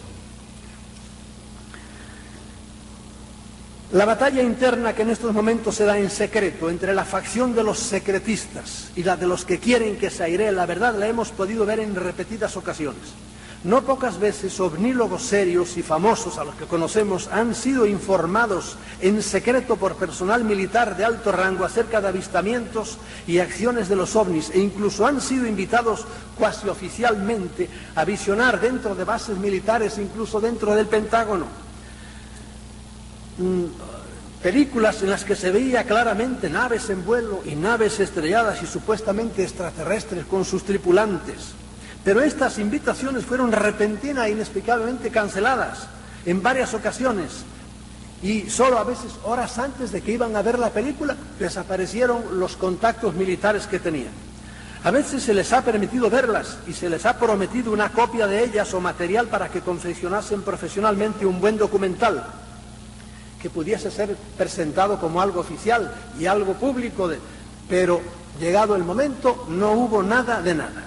La batalla interna que en estos momentos se da en secreto entre la facción de los secretistas y la de los que quieren que se airee la verdad la hemos podido ver en repetidas ocasiones. No pocas veces ovnólogos serios y famosos a los que conocemos han sido informados en secreto por personal militar de alto rango acerca de avistamientos y acciones de los ovnis e incluso han sido invitados cuasi oficialmente a visionar dentro de bases militares, incluso dentro del Pentágono. Películas en las que se veía claramente naves en vuelo y naves estrelladas y supuestamente extraterrestres con sus tripulantes. Pero estas invitaciones fueron repentinas e inexplicablemente canceladas en varias ocasiones y solo a veces horas antes de que iban a ver la película desaparecieron los contactos militares que tenían. A veces se les ha permitido verlas y se les ha prometido una copia de ellas o material para que confeccionasen profesionalmente un buen documental que pudiese ser presentado como algo oficial y algo público, pero llegado el momento no hubo nada de nada.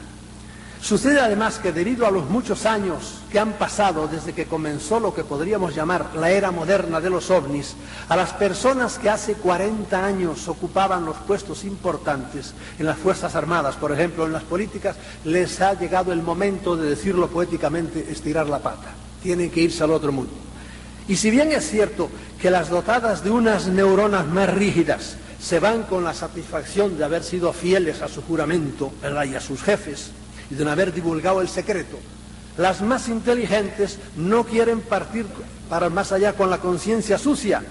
Sucede además que debido a los muchos años que han pasado desde que comenzó lo que podríamos llamar la era moderna de los ovnis, a las personas que hace 40 años ocupaban los puestos importantes en las Fuerzas Armadas, por ejemplo, en las políticas, les ha llegado el momento de decirlo poéticamente, estirar la pata. Tienen que irse al otro mundo. Y si bien es cierto que las dotadas de unas neuronas más rígidas se van con la satisfacción de haber sido fieles a su juramento, ¿verdad?, y a sus jefes, y de no haber divulgado el secreto, las más inteligentes no quieren partir para más allá con la conciencia sucia,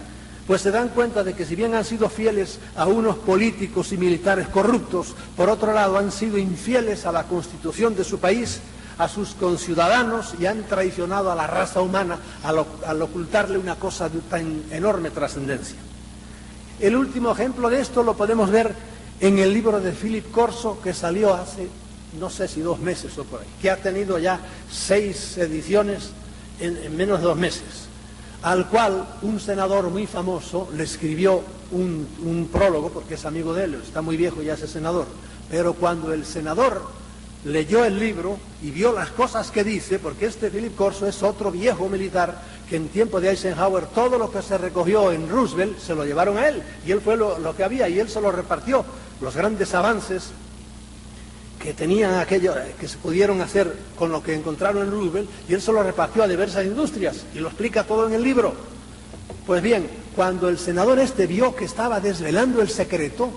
pues se dan cuenta de que si bien han sido fieles a unos políticos y militares corruptos, por otro lado han sido infieles a la Constitución de su país, a sus conciudadanos y han traicionado a la raza humana al ocultarle una cosa de tan enorme trascendencia. El último ejemplo de esto lo podemos ver en el libro de Philip Corso, que salió hace no sé si 2 meses o por ahí, que ha tenido ya 6 ediciones en menos de 2 meses, al cual un senador muy famoso le escribió un prólogo, porque es amigo de él, está muy viejo ya ese senador, pero cuando el senador leyó el libro y vio las cosas que dice, porque este Philip Corso es otro viejo militar que en tiempo de Eisenhower todo lo que se recogió en Roosevelt se lo llevaron a él, y él fue lo que había y él se lo repartió, los grandes avances que tenían aquello, que se pudieron hacer con lo que encontraron en Roosevelt, y él se lo repartió a diversas industrias, y lo explica todo en el libro. Pues bien, cuando el senador este vio que estaba desvelando el secreto,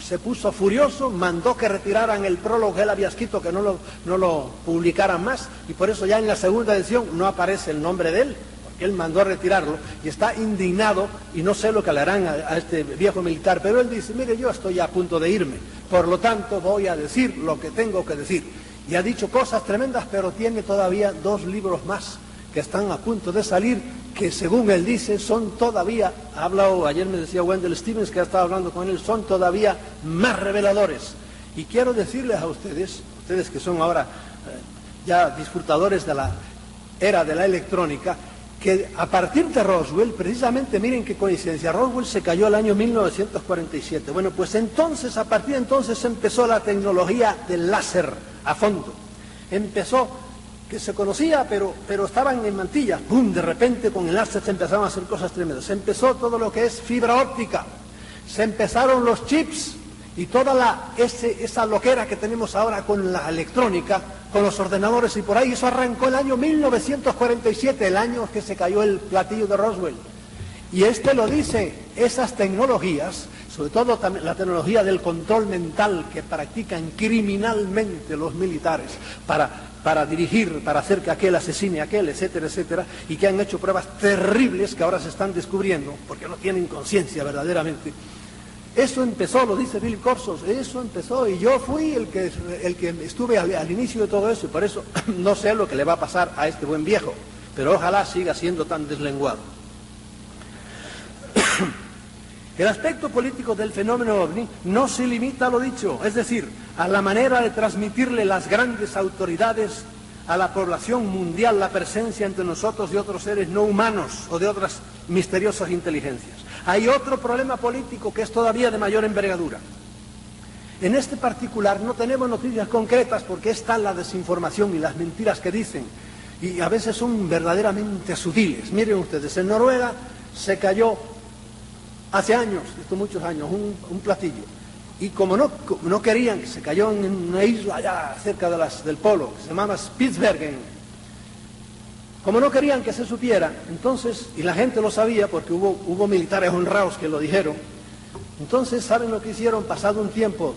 se puso furioso, mandó que retiraran el prólogo que él había escrito, que no lo publicaran más, y por eso ya en la segunda edición no aparece el nombre de él, porque él mandó a retirarlo, y está indignado, y no sé lo que le harán a este viejo militar, pero él dice, mire, yo estoy a punto de irme, por lo tanto voy a decir lo que tengo que decir. Y ha dicho cosas tremendas, pero tiene todavía 2 libros más que están a punto de salir, que según él dice son todavía, ha hablado, ayer me decía Wendell Stevens que ha estado hablando con él, son todavía más reveladores. Y quiero decirles a ustedes que son ahora ya disfrutadores de la era de la electrónica, que a partir de Roswell, precisamente, miren qué coincidencia, Roswell se cayó el año 1947. Bueno, pues entonces, a partir de entonces empezó la tecnología del láser a fondo. Empezó, que se conocía, pero estaban en mantillas. ¡Pum! De repente con el láser se empezaron a hacer cosas tremendas. Se empezó todo lo que es fibra óptica. Se empezaron los chips y toda esa loquera que tenemos ahora con la electrónica, con los ordenadores y por ahí. Eso arrancó el año 1947, el año que se cayó el platillo de Roswell. Y lo dice, esas tecnologías, sobre todo también la tecnología del control mental que practican criminalmente los militares para dirigir, para hacer que aquel asesine a aquel, etcétera, etcétera, y que han hecho pruebas terribles que ahora se están descubriendo, porque no tienen conciencia verdaderamente. Eso empezó, lo dice Philip Corso, eso empezó, y yo fui el que estuve al inicio de todo eso, y por eso no sé lo que le va a pasar a este buen viejo, pero ojalá siga siendo tan deslenguado. El aspecto político del fenómeno ovni no se limita a lo dicho, es decir, a la manera de transmitirle las grandes autoridades a la población mundial la presencia entre nosotros de otros seres no humanos o de otras misteriosas inteligencias. Hay otro problema político que es todavía de mayor envergadura. En este particular no tenemos noticias concretas porque es tal la desinformación y las mentiras que dicen, y a veces son verdaderamente sutiles. Miren ustedes, en Noruega se cayó hace años, esto muchos años, un platillo. Y como no querían, que se cayó en una isla allá cerca del polo, que se llamaba Spitsbergen. Como no querían que se supiera, entonces, y la gente lo sabía porque hubo militares honrados que lo dijeron, entonces, ¿saben lo que hicieron? Pasado un tiempo,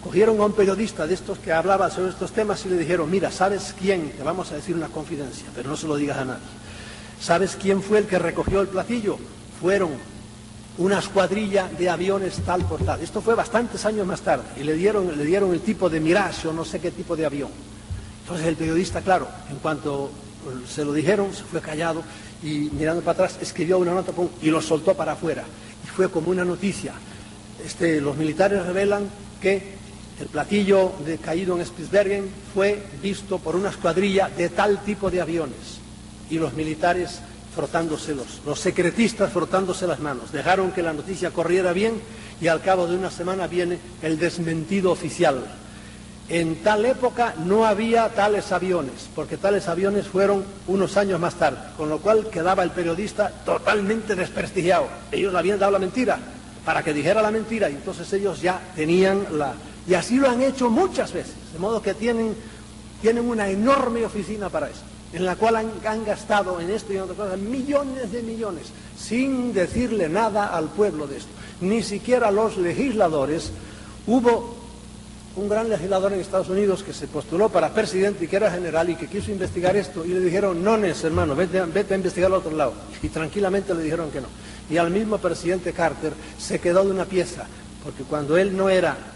cogieron a un periodista de estos que hablaba sobre estos temas y le dijeron, mira, ¿sabes quién? Te vamos a decir una confidencia, pero no se lo digas a nadie. ¿Sabes quién fue el que recogió el platillo? Fueron una escuadrilla de aviones tal por tal. Esto fue bastantes años más tarde y le dieron el tipo de Mirage o no sé qué tipo de avión. Entonces el periodista, claro, en cuanto se lo dijeron, se fue callado y mirando para atrás escribió una nota y lo soltó para afuera. Y fue como una noticia. Los militares revelan que el platillo caído en Spitsbergen fue visto por una escuadrilla de tal tipo de aviones. Y los militares frotándose, los secretistas frotándose las manos. Dejaron que la noticia corriera bien y al cabo de una semana viene el desmentido oficial. En tal época no había tales aviones, porque tales aviones fueron unos años más tarde, con lo cual quedaba el periodista totalmente desprestigiado. Ellos le habían dado la mentira, para que dijera la mentira, y entonces ellos ya tenían y así lo han hecho muchas veces, de modo que tienen una enorme oficina para eso, en la cual han gastado en esto y en otras cosas millones de millones, sin decirle nada al pueblo de esto. Ni siquiera los legisladores. Hubo un gran legislador en Estados Unidos que se postuló para presidente y que era general y que quiso investigar esto, y le dijeron, no, hermano, vete a investigar al otro lado, y tranquilamente le dijeron que no. Y al mismo presidente Carter se quedó de una pieza, porque cuando él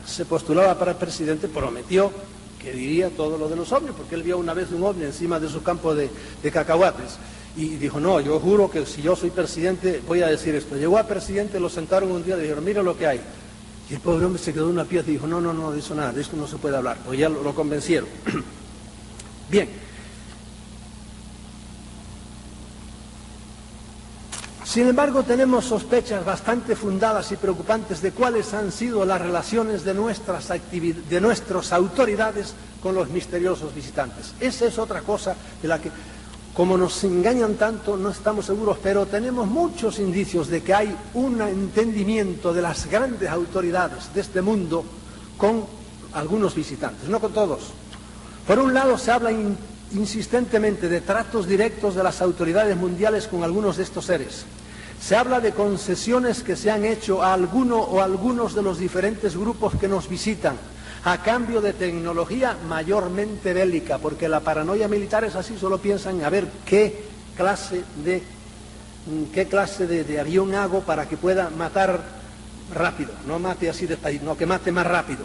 se postulaba para presidente, prometió que diría todo lo de los ovnis, porque él vio una vez un ovni encima de su campo de cacahuates, y dijo, no, yo juro que si yo soy presidente voy a decir esto. Llegó a presidente, lo sentaron un día y le dijeron, mira lo que hay. Y el pobre hombre se quedó de una pieza y dijo, no, de eso nada, de esto no se puede hablar, pues ya lo convencieron. Bien. Sin embargo, tenemos sospechas bastante fundadas y preocupantes de cuáles han sido las relaciones de nuestras autoridades con los misteriosos visitantes. Esa es otra cosa de la que, como nos engañan tanto, no estamos seguros, pero tenemos muchos indicios de que hay un entendimiento de las grandes autoridades de este mundo con algunos visitantes, no con todos. Por un lado, se habla insistentemente de tratos directos de las autoridades mundiales con algunos de estos seres. Se habla de concesiones que se han hecho a alguno o algunos de los diferentes grupos que nos visitan, a cambio de tecnología mayormente bélica, porque la paranoia militar es así, solo piensan a ver qué clase de avión hago para que pueda matar rápido, no mate así no, que mate más rápido.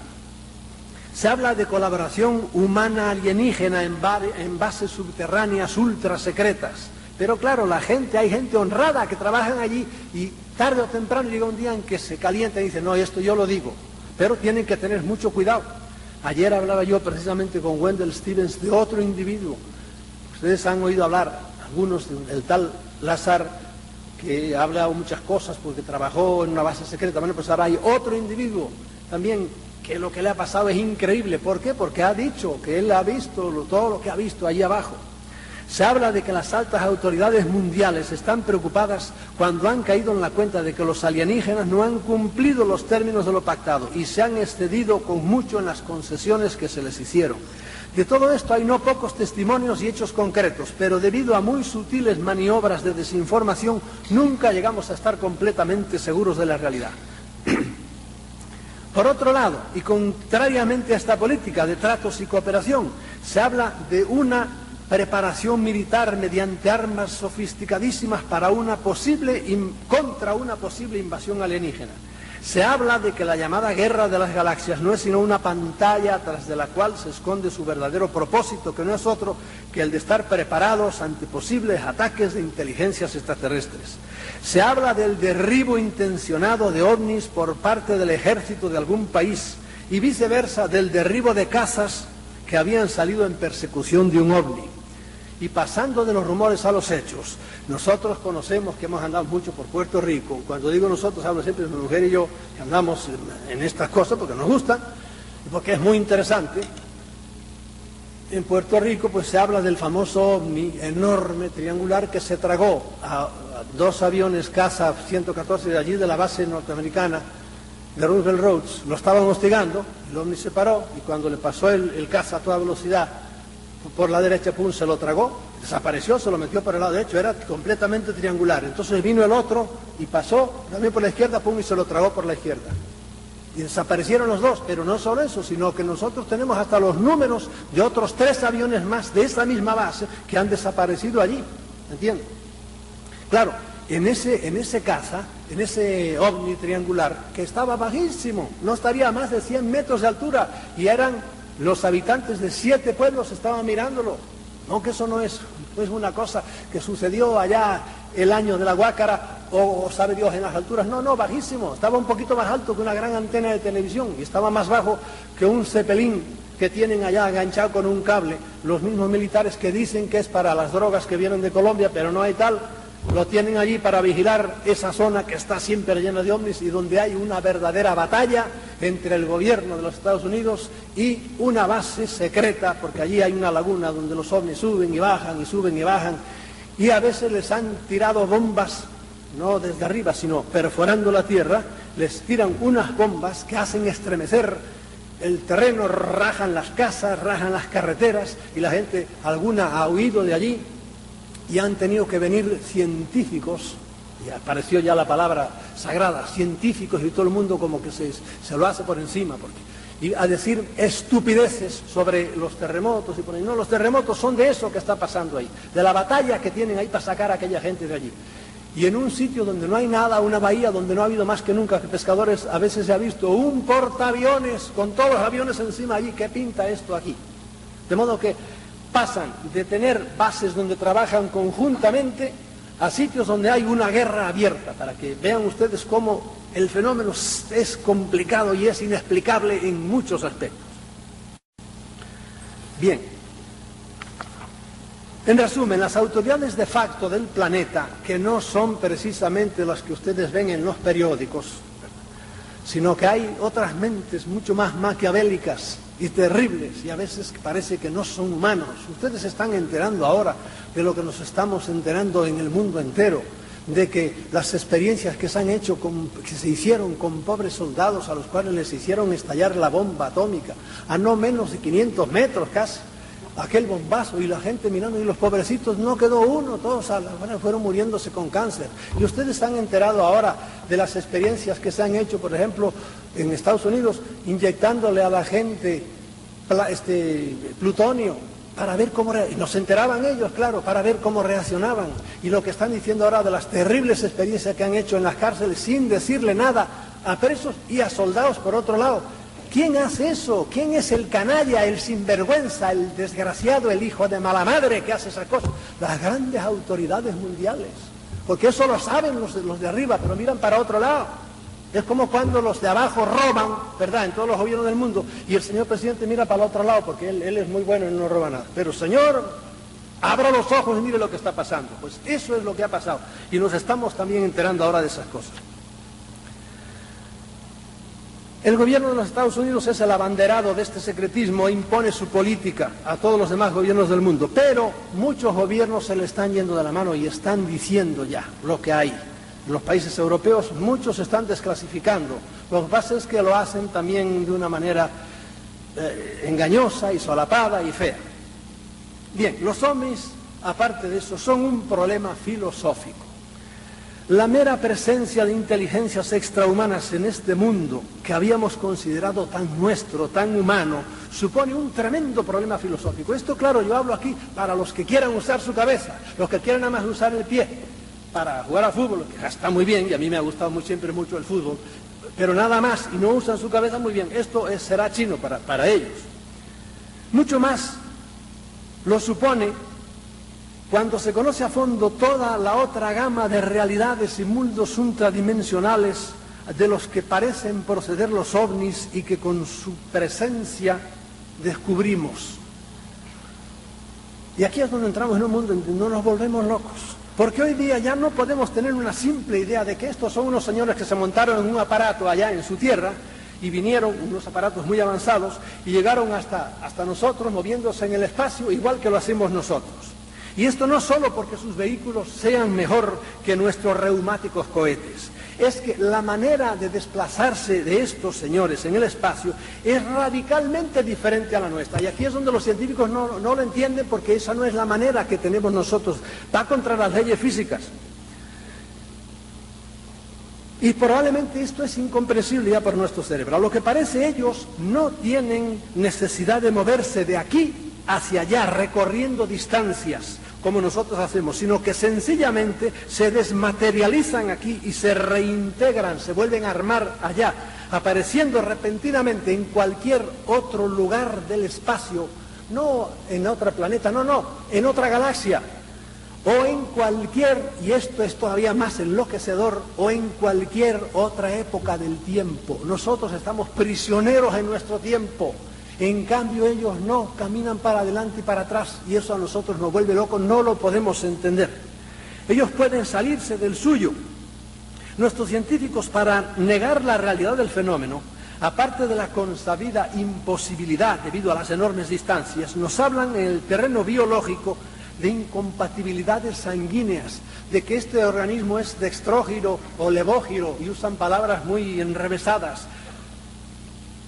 Se habla de colaboración humana alienígena en bases subterráneas ultra secretas. Pero claro, hay gente honrada que trabajan allí y tarde o temprano llega un día en que se calienta y dice, no, esto yo lo digo. Pero tienen que tener mucho cuidado. Ayer hablaba yo precisamente con Wendell Stevens de otro individuo. Ustedes han oído hablar, algunos, del tal Lazar, que ha hablado muchas cosas porque trabajó en una base secreta. Bueno, pues ahora hay otro individuo también que lo que le ha pasado es increíble. ¿Por qué? Porque ha dicho que él ha visto todo lo que ha visto allí abajo. Se habla de que las altas autoridades mundiales están preocupadas cuando han caído en la cuenta de que los alienígenas no han cumplido los términos de lo pactado y se han excedido con mucho en las concesiones que se les hicieron. De todo esto hay no pocos testimonios y hechos concretos, pero debido a muy sutiles maniobras de desinformación, nunca llegamos a estar completamente seguros de la realidad. Por otro lado, y contrariamente a esta política de tratos y cooperación, se habla de una preparación militar mediante armas sofisticadísimas contra una posible invasión alienígena. Se habla de que la llamada guerra de las galaxias no es sino una pantalla tras de la cual se esconde su verdadero propósito, que no es otro que el de estar preparados ante posibles ataques de inteligencias extraterrestres. Se habla del derribo intencionado de ovnis por parte del ejército de algún país y viceversa del derribo de casas que habían salido en persecución de un ovni. Y pasando de los rumores a los hechos, nosotros conocemos que hemos andado mucho por Puerto Rico. Cuando digo nosotros, hablo siempre de mi mujer y yo, que andamos en estas cosas porque nos gustan y porque es muy interesante. En Puerto Rico pues se habla del famoso ovni enorme, triangular, que se tragó a dos aviones caza 114 de allí de la base norteamericana de Roosevelt Roads. Lo estaban hostigando, el ovni se paró y cuando le pasó el caza a toda velocidad por la derecha, pum, se lo tragó, desapareció, se lo metió por el lado derecho, era completamente triangular. Entonces vino el otro y pasó también por la izquierda, pum, y se lo tragó por la izquierda. Y desaparecieron los dos, pero no solo eso, sino que nosotros tenemos hasta los números de otros 3 aviones más de esa misma base que han desaparecido allí, ¿entiendes? Claro, en ese caza, en ese ovni triangular, que estaba bajísimo, no estaría a más de 100 metros de altura, y eran los habitantes de 7 pueblos estaban mirándolo. No, que eso no es una cosa que sucedió allá el año de la Guácara, o sabe Dios en las alturas. No, bajísimo, estaba un poquito más alto que una gran antena de televisión, y estaba más bajo que un Zeppelin que tienen allá enganchado con un cable, los mismos militares que dicen que es para las drogas que vienen de Colombia, pero no hay tal. Lo tienen allí para vigilar esa zona que está siempre llena de ovnis y donde hay una verdadera batalla entre el gobierno de los Estados Unidos y una base secreta, porque allí hay una laguna donde los ovnis suben y bajan y suben y bajan, y a veces les han tirado bombas, no desde arriba, sino perforando la tierra, les tiran unas bombas que hacen estremecer el terreno, rajan las casas, rajan las carreteras, y la gente, alguna ha huido de allí. Y han tenido que venir científicos, y apareció ya la palabra sagrada, científicos, y todo el mundo como que se lo hace por encima, y a decir estupideces sobre los terremotos, y ponen, no, los terremotos son de eso que está pasando ahí, de la batalla que tienen ahí para sacar a aquella gente de allí. Y en un sitio donde no hay nada, una bahía donde no ha habido más que nunca que pescadores, a veces se ha visto un portaaviones con todos los aviones encima allí. ¿Qué pinta esto aquí? De modo que pasan de tener bases donde trabajan conjuntamente a sitios donde hay una guerra abierta, para que vean ustedes cómo el fenómeno es complicado y es inexplicable en muchos aspectos. Bien, en resumen, las autoridades de facto del planeta, que no son precisamente las que ustedes ven en los periódicos, sino que hay otras mentes mucho más maquiavélicas y terribles, y a veces parece que no son humanos. Ustedes se están enterando ahora de lo que nos estamos enterando en el mundo entero, de que las experiencias que se han hecho, que se hicieron con pobres soldados a los cuales les hicieron estallar la bomba atómica a no menos de 500 metros casi, aquel bombazo, y la gente mirando, y los pobrecitos, no quedó uno, todos fueron muriéndose con cáncer. Y ustedes se han enterado ahora de las experiencias que se han hecho, por ejemplo, en Estados Unidos, inyectándole a la gente plutonio, para ver cómo, y nos enteraban ellos, claro, para ver cómo reaccionaban. Y lo que están diciendo ahora de las terribles experiencias que han hecho en las cárceles, sin decirle nada a presos y a soldados por otro lado. ¿Quién hace eso? ¿Quién es el canalla, el sinvergüenza, el desgraciado, el hijo de mala madre que hace esas cosas? Las grandes autoridades mundiales. Porque eso lo saben los de arriba, pero miran para otro lado. Es como cuando los de abajo roban, ¿verdad?, en todos los gobiernos del mundo, y el señor presidente mira para el otro lado, porque él es muy bueno y no roba nada. Pero señor, abra los ojos y mire lo que está pasando. Pues eso es lo que ha pasado. Y nos estamos también enterando ahora de esas cosas. El gobierno de los Estados Unidos es el abanderado de este secretismo e impone su política a todos los demás gobiernos del mundo, pero muchos gobiernos se le están yendo de la mano y están diciendo ya lo que hay. En los países europeos muchos se están desclasificando. Lo que pasa es que lo hacen también de una manera engañosa y solapada y fea. Bien, los ovnis, aparte de eso, son un problema filosófico. La mera presencia de inteligencias extrahumanas en este mundo, que habíamos considerado tan nuestro, tan humano, supone un tremendo problema filosófico. Esto, claro, yo hablo aquí para los que quieran usar su cabeza, los que quieran nada más usar el pie para jugar a fútbol, que está muy bien, y a mí me ha gustado siempre mucho el fútbol, pero nada más, y no usan su cabeza muy bien. Esto será chino para ellos. Mucho más lo supone cuando se conoce a fondo toda la otra gama de realidades y mundos ultradimensionales de los que parecen proceder los ovnis y que con su presencia descubrimos. Y aquí es donde entramos en un mundo en donde no nos volvemos locos. Porque hoy día ya no podemos tener una simple idea de que estos son unos señores que se montaron en un aparato allá en su tierra y vinieron, unos aparatos muy avanzados, y llegaron hasta nosotros moviéndose en el espacio igual que lo hacemos nosotros. Y esto no solo porque sus vehículos sean mejor que nuestros reumáticos cohetes, es que la manera de desplazarse de estos señores en el espacio es radicalmente diferente a la nuestra. Y aquí es donde los científicos no lo entienden, porque esa no es la manera que tenemos nosotros. Va contra las leyes físicas. Y probablemente esto es incomprensible ya por nuestro cerebro. A lo que parece, ellos no tienen necesidad de moverse de aquí hacia allá, recorriendo distancias como nosotros hacemos, sino que sencillamente se desmaterializan aquí y se reintegran, se vuelven a armar allá, apareciendo repentinamente en cualquier otro lugar del espacio, no en otro planeta, no, en otra galaxia, o en cualquier, y esto es todavía más enloquecedor, o en cualquier otra época del tiempo. Nosotros estamos prisioneros en nuestro tiempo. En cambio ellos no, caminan para adelante y para atrás, y eso a nosotros nos vuelve locos, no lo podemos entender. Ellos pueden salirse del suyo. Nuestros científicos, para negar la realidad del fenómeno, aparte de la consabida imposibilidad debido a las enormes distancias, nos hablan en el terreno biológico de incompatibilidades sanguíneas, de que este organismo es dextrógiro o levógiro, y usan palabras muy enrevesadas,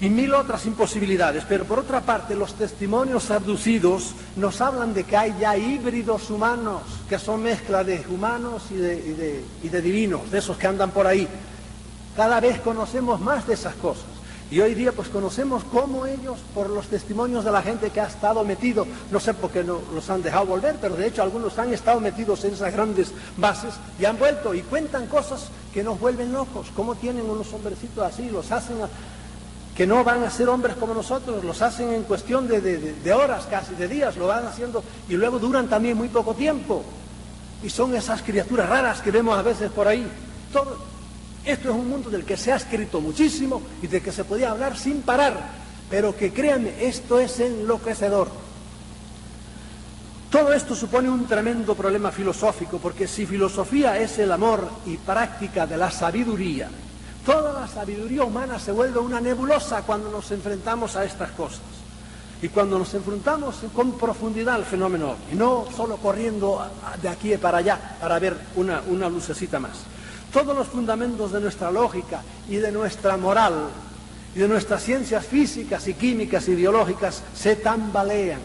y mil otras imposibilidades. Pero por otra parte, los testimonios abducidos nos hablan de que hay ya híbridos humanos, que son mezcla de humanos y de divinos, de esos que andan por ahí. Cada vez conocemos más de esas cosas. Y hoy día pues conocemos cómo ellos, por los testimonios de la gente que ha estado metido, no sé por qué no los han dejado volver, pero de hecho algunos han estado metidos en esas grandes bases y han vuelto y cuentan cosas que nos vuelven locos. Cómo tienen unos hombrecitos así, los hacen que no van a ser hombres como nosotros, los hacen en cuestión de horas, casi de días, lo van haciendo, y luego duran también muy poco tiempo. Y son esas criaturas raras que vemos a veces por ahí. Esto es un mundo del que se ha escrito muchísimo y del que se podía hablar sin parar, pero que créanme, esto es enloquecedor. Todo esto supone un tremendo problema filosófico, porque si filosofía es el amor y práctica de la sabiduría, toda la sabiduría humana se vuelve una nebulosa cuando nos enfrentamos a estas cosas. Y cuando nos enfrentamos con profundidad al fenómeno, y no solo corriendo de aquí para allá para ver una lucecita más. Todos los fundamentos de nuestra lógica y de nuestra moral y de nuestras ciencias físicas y químicas y biológicas se tambalean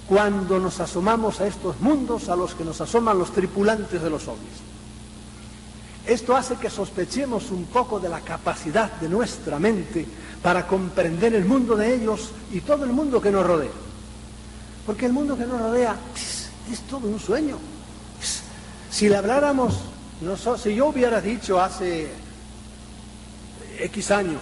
cuando nos asomamos a estos mundos a los que nos asoman los tripulantes de los ovnis. Esto hace que sospechemos un poco de la capacidad de nuestra mente para comprender el mundo de ellos y todo el mundo que nos rodea. Porque el mundo que nos rodea es todo un sueño. Si le habláramos, si yo hubiera dicho hace X años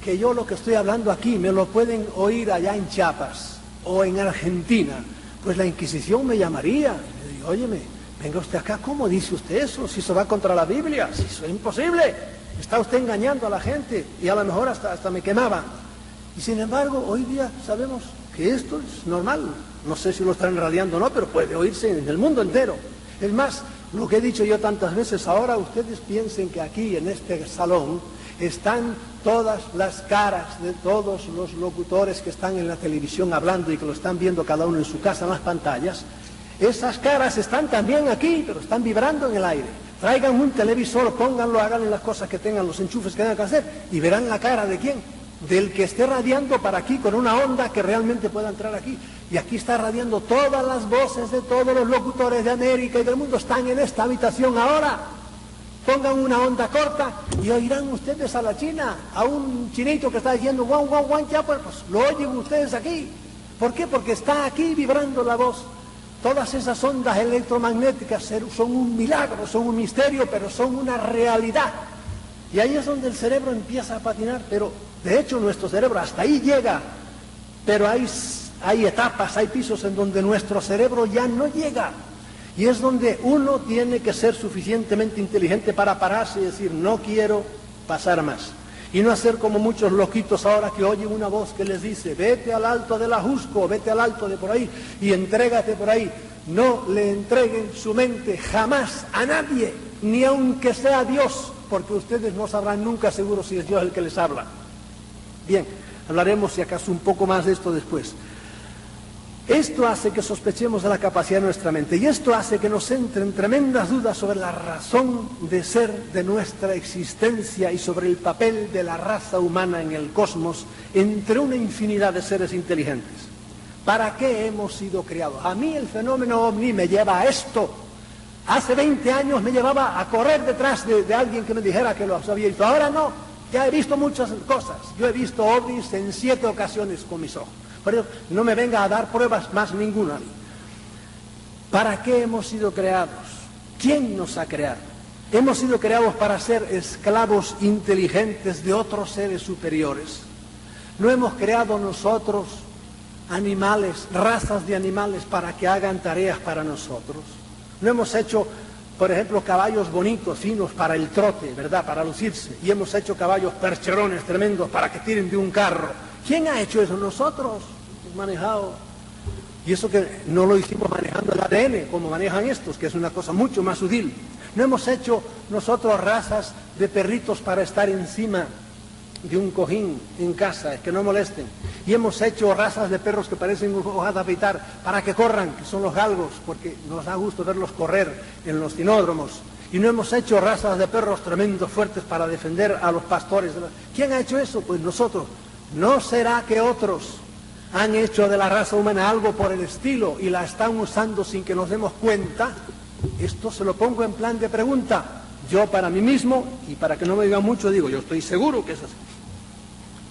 que yo lo que estoy hablando aquí me lo pueden oír allá en Chiapas o en Argentina, pues la Inquisición me llamaría y me diría, óyeme, venga usted acá, ¿cómo dice usted eso? Si eso va contra la Biblia, si eso es imposible, está usted engañando a la gente, y a lo mejor hasta me quemaban. Y sin embargo, hoy día sabemos que esto es normal. No sé si lo están radiando o no, pero puede oírse en el mundo entero. Es más, lo que he dicho yo tantas veces, ahora ustedes piensen que aquí en este salón están todas las caras de todos los locutores que están en la televisión hablando y que lo están viendo cada uno en su casa en las pantallas. Esas caras están también aquí, pero están vibrando en el aire. Traigan un televisor, pónganlo, háganle las cosas que tengan, los enchufes que tengan que hacer, y verán la cara de quién. Del que esté radiando para aquí con una onda que realmente pueda entrar aquí. Y aquí está radiando todas las voces de todos los locutores de América y del mundo. Están en esta habitación ahora. Pongan una onda corta y oirán ustedes a la China, a un chinito que está diciendo guan, guan, guan, ya, pues lo oyen ustedes aquí. ¿Por qué? Porque está aquí vibrando la voz. Todas esas ondas electromagnéticas son un milagro, son un misterio, pero son una realidad. Y ahí es donde el cerebro empieza a patinar, pero de hecho nuestro cerebro hasta ahí llega, pero hay etapas, hay pisos en donde nuestro cerebro ya no llega. Y es donde uno tiene que ser suficientemente inteligente para pararse y decir, no quiero pasar más. Y no hacer como muchos loquitos ahora que oyen una voz que les dice, vete al alto del Ajusco, vete al alto de por ahí y entrégate por ahí. No le entreguen su mente jamás a nadie, ni aunque sea Dios, porque ustedes no sabrán nunca seguro si es Dios el que les habla. Bien, hablaremos si acaso un poco más de esto después. Esto hace que sospechemos de la capacidad de nuestra mente y esto hace que nos entren tremendas dudas sobre la razón de ser de nuestra existencia y sobre el papel de la raza humana en el cosmos entre una infinidad de seres inteligentes. ¿Para qué hemos sido creados? A mí el fenómeno ovni me lleva a esto. Hace 20 años me llevaba a correr detrás de alguien que me dijera que lo había visto. Ahora no, ya he visto muchas cosas. Yo he visto ovnis en 7 ocasiones con mis ojos. Por eso no me venga a dar pruebas más ninguna. ¿Para qué hemos sido creados? ¿Quién nos ha creado? Hemos sido creados para ser esclavos inteligentes de otros seres superiores. No hemos creado nosotros animales, razas de animales para que hagan tareas para nosotros. No hemos hecho, por ejemplo, caballos bonitos, finos para el trote, ¿verdad? Para lucirse. Y hemos hecho caballos percherones tremendos para que tiren de un carro. ¿Quién ha hecho eso? Nosotros, manejado. Y eso que no lo hicimos manejando el ADN, como manejan estos, que es una cosa mucho más sutil. No hemos hecho nosotros razas de perritos para estar encima de un cojín en casa, que no molesten. Y hemos hecho razas de perros que parecen hojas de afeitar para que corran, que son los galgos, porque nos da gusto verlos correr en los cinódromos. Y no hemos hecho razas de perros tremendos, fuertes, para defender a los pastores. ¿Quién ha hecho eso? Pues nosotros. ¿No será que otros han hecho de la raza humana algo por el estilo y la están usando sin que nos demos cuenta? Esto se lo pongo en plan de pregunta. Yo para mí mismo, y para que no me digan mucho, digo, yo estoy seguro que es así.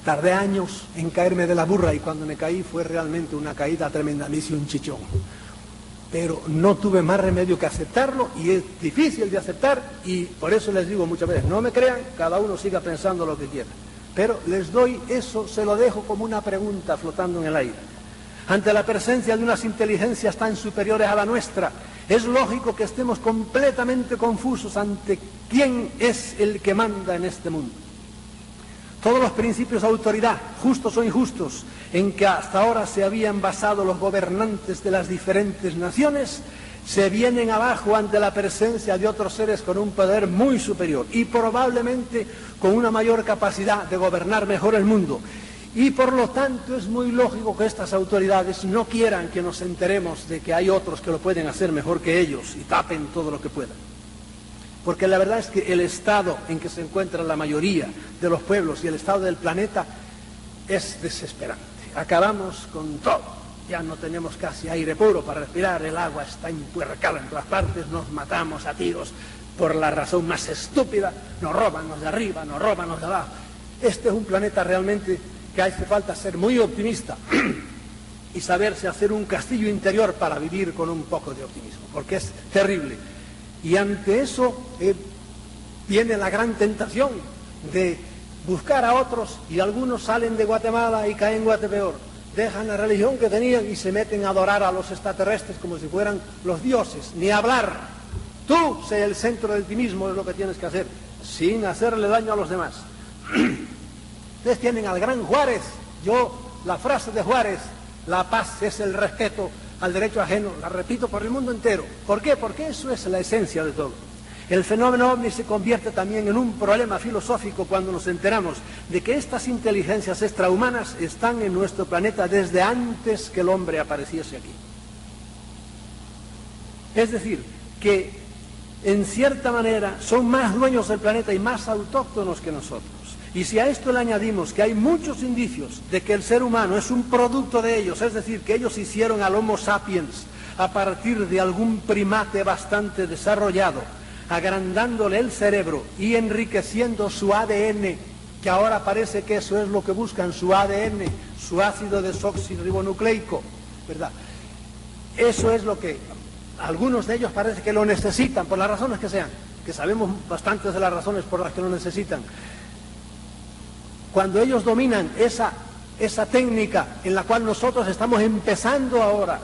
Tardé años en caerme de la burra y cuando me caí fue realmente una caída tremenda, me hice un chichón. Pero no tuve más remedio que aceptarlo y es difícil de aceptar y por eso les digo muchas veces, no me crean, cada uno siga pensando lo que quiera. Pero les doy eso, se lo dejo como una pregunta flotando en el aire. Ante la presencia de unas inteligencias tan superiores a la nuestra, es lógico que estemos completamente confusos ante quién es el que manda en este mundo. Todos los principios de autoridad, justos o injustos, en que hasta ahora se habían basado los gobernantes de las diferentes naciones, se vienen abajo ante la presencia de otros seres con un poder muy superior y probablemente con una mayor capacidad de gobernar mejor el mundo. Y por lo tanto es muy lógico que estas autoridades no quieran que nos enteremos de que hay otros que lo pueden hacer mejor que ellos y tapen todo lo que puedan. Porque la verdad es que el estado en que se encuentra la mayoría de los pueblos y el estado del planeta es desesperante. Acabamos con todo. Ya no tenemos casi aire puro para respirar, el agua está empuercada en todas partes, nos matamos a tiros por la razón más estúpida, nos roban los de arriba, nos roban los de abajo. Este es un planeta realmente que hace falta ser muy optimista y saberse hacer un castillo interior para vivir con un poco de optimismo, porque es terrible. Y ante eso viene la gran tentación de buscar a otros y algunos salen de Guatemala y caen en Guatepeor. Dejan la religión que tenían y se meten a adorar a los extraterrestres como si fueran los dioses. Ni hablar. Tú sé el centro de ti mismo, es lo que tienes que hacer, sin hacerle daño a los demás. Ustedes tienen al gran Juárez. La frase de Juárez, la paz es el respeto al derecho ajeno, la repito por el mundo entero. ¿Por qué? Porque eso es la esencia de todo. El fenómeno ovni se convierte también en un problema filosófico cuando nos enteramos de que estas inteligencias extrahumanas están en nuestro planeta desde antes que el hombre apareciese aquí. Es decir, que en cierta manera son más dueños del planeta y más autóctonos que nosotros. Y si a esto le añadimos que hay muchos indicios de que el ser humano es un producto de ellos, es decir, que ellos hicieron al Homo sapiens a partir de algún primate bastante desarrollado, agrandándole el cerebro y enriqueciendo su ADN, que ahora parece que eso es lo que buscan, su ADN, su ácido desoxirribonucleico, ¿verdad? Eso es lo que algunos de ellos parece que lo necesitan, por las razones que sean, que sabemos bastantes de las razones por las que lo necesitan. Cuando ellos dominan esa técnica en la cual nosotros estamos empezando ahora,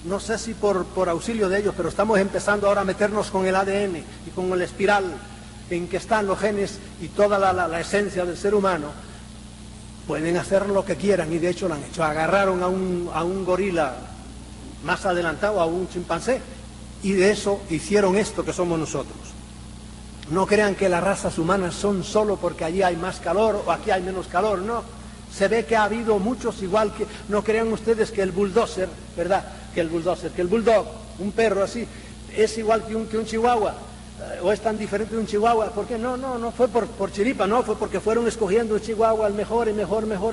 no sé si por auxilio de ellos, pero estamos empezando ahora a meternos con el ADN y con el espiral en que están los genes y toda la esencia del ser humano, pueden hacer lo que quieran, y de hecho lo han hecho. Agarraron a un gorila más adelantado, a un chimpancé, y de eso hicieron esto que somos nosotros. No crean que las razas humanas son solo porque allí hay más calor o aquí hay menos calor, no. Se ve que ha habido muchos, igual que, no crean ustedes que el bulldozer, ¿verdad? Que el bulldog, un perro así, es igual que un chihuahua, o es tan diferente de un chihuahua. ¿Por qué? No fue por chiripa, no, fue porque fueron escogiendo el chihuahua el mejor,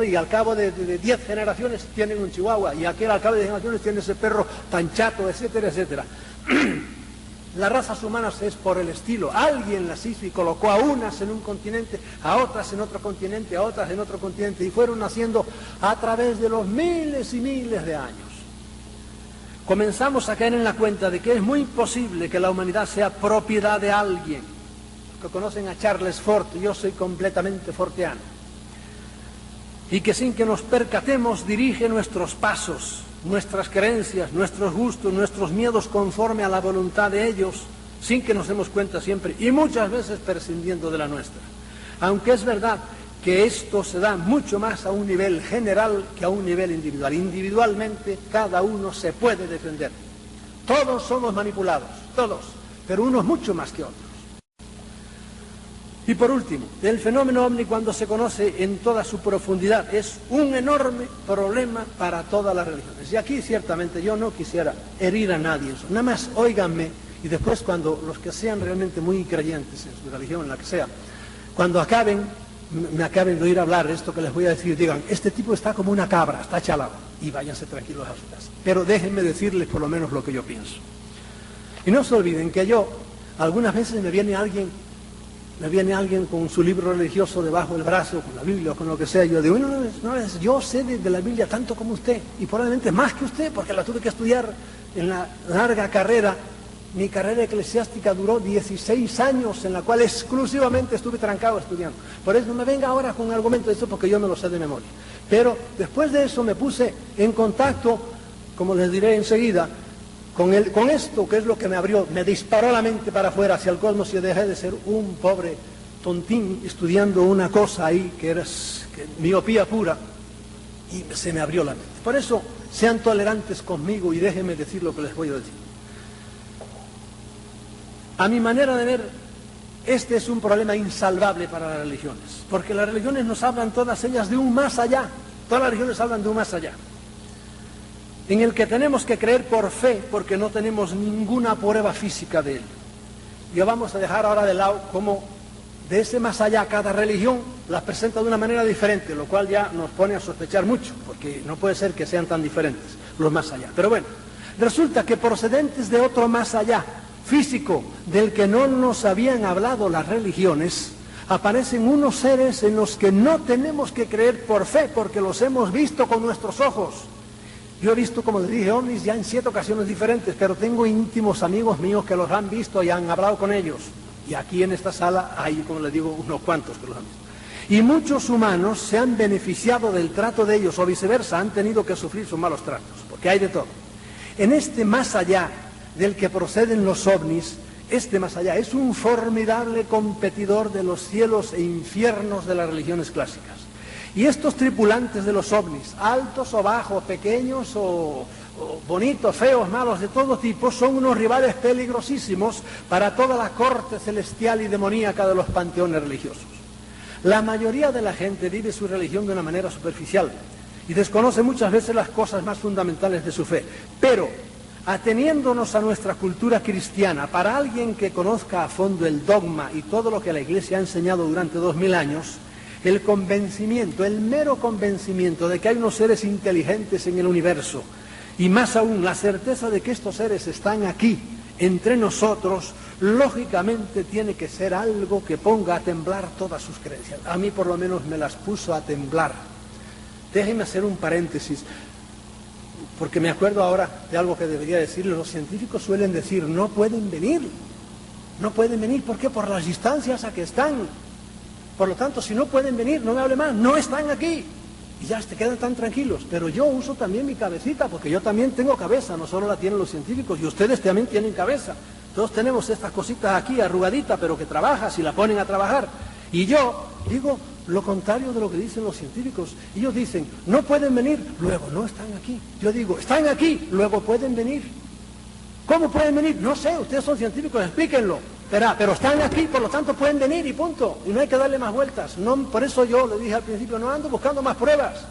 y al cabo de 10 generaciones tienen un chihuahua, y aquel al cabo de 10 generaciones tiene ese perro tan chato, etcétera, etcétera. Las razas humanas es por el estilo. Alguien las hizo y colocó a unas en un continente, a otras en otro continente, a otras en otro continente, y fueron naciendo a través de los miles y miles de años. Comenzamos a caer en la cuenta de que es muy posible que la humanidad sea propiedad de alguien. Los que conocen a Charles Fort, yo soy completamente fortiano, y que sin que nos percatemos dirige nuestros pasos, nuestras creencias, nuestros gustos, nuestros miedos conforme a la voluntad de ellos, sin que nos demos cuenta siempre, y muchas veces prescindiendo de la nuestra. Aunque es verdad que esto se da mucho más a un nivel general que a un nivel individual. Individualmente cada uno se puede defender. Todos somos manipulados, todos, pero unos mucho más que otros. Y por último, el fenómeno ovni, cuando se conoce en toda su profundidad, es un enorme problema para todas las religiones. Y aquí ciertamente yo no quisiera herir a nadie. Nada más óiganme, y después cuando los que sean realmente muy creyentes en su religión, en la que sea, cuando me acaben de oír hablar esto que les voy a decir, digan, este tipo está como una cabra, está chalado, y váyanse tranquilos a su casa. Pero déjenme decirles por lo menos lo que yo pienso. Y no se olviden que yo, algunas veces me viene alguien con su libro religioso debajo del brazo, con la Biblia o con lo que sea, y yo digo, yo sé de la Biblia tanto como usted, y probablemente más que usted, porque la tuve que estudiar en la larga carrera. Mi carrera eclesiástica duró 16 años, en la cual exclusivamente estuve trancado estudiando. Por eso no me venga ahora con un argumento de esto, porque yo me lo sé de memoria. Pero después de eso me puse en contacto, como les diré enseguida, con esto, que es lo que me abrió, me disparó la mente para afuera, hacia el cosmos, y dejé de ser un pobre tontín estudiando una cosa ahí que era miopía pura, y se me abrió la mente. Por eso, sean tolerantes conmigo y déjenme decir lo que les voy a decir. A mi manera de ver, este es un problema insalvable para las religiones, porque las religiones nos hablan todas ellas de un más allá. Todas las religiones hablan de un más allá, en el que tenemos que creer por fe, porque no tenemos ninguna prueba física de él. Y vamos a dejar ahora de lado cómo de ese más allá cada religión las presenta de una manera diferente, lo cual ya nos pone a sospechar mucho, porque no puede ser que sean tan diferentes los más allá. Pero bueno, resulta que procedentes de otro más allá, físico, del que no nos habían hablado las religiones, aparecen unos seres en los que no tenemos que creer por fe, porque los hemos visto con nuestros ojos. Yo he visto, como les dije, ovnis ya en 7 ocasiones diferentes, pero tengo íntimos amigos míos que los han visto y han hablado con ellos. Y aquí en esta sala hay, como les digo, unos cuantos que los han visto. Y muchos humanos se han beneficiado del trato de ellos, o viceversa, han tenido que sufrir sus malos tratos, porque hay de todo. En este más allá del que proceden los ovnis, este más allá es un formidable competidor de los cielos e infiernos de las religiones clásicas. Y estos tripulantes de los ovnis, altos o bajos, pequeños o bonitos, feos, malos, de todo tipo, son unos rivales peligrosísimos para toda la corte celestial y demoníaca de los panteones religiosos. La mayoría de la gente vive su religión de una manera superficial y desconoce muchas veces las cosas más fundamentales de su fe. Pero, ateniéndonos a nuestra cultura cristiana, para alguien que conozca a fondo el dogma y todo lo que la Iglesia ha enseñado durante 2000 años, el convencimiento, el mero convencimiento de que hay unos seres inteligentes en el universo, y más aún la certeza de que estos seres están aquí, entre nosotros, lógicamente tiene que ser algo que ponga a temblar todas sus creencias. A mí por lo menos me las puso a temblar. Déjenme hacer un paréntesis, porque me acuerdo ahora de algo que debería decirles. Los científicos suelen decir, no pueden venir. No pueden venir, ¿por qué? Por las distancias a que están. Por lo tanto, si no pueden venir, no me hable más, no están aquí. Y ya se quedan tan tranquilos. Pero yo uso también mi cabecita, porque yo también tengo cabeza, no solo la tienen los científicos, y ustedes también tienen cabeza. Todos tenemos estas cositas aquí, arrugaditas, pero que trabaja, si la ponen a trabajar. Y yo digo lo contrario de lo que dicen los científicos. Ellos dicen, no pueden venir, luego no están aquí. Yo digo, están aquí, luego pueden venir. ¿Cómo pueden venir? No sé, ustedes son científicos, explíquenlo. Pero están aquí, por lo tanto pueden venir y punto. Y no hay que darle más vueltas. No, por eso yo le dije al principio, no ando buscando más pruebas.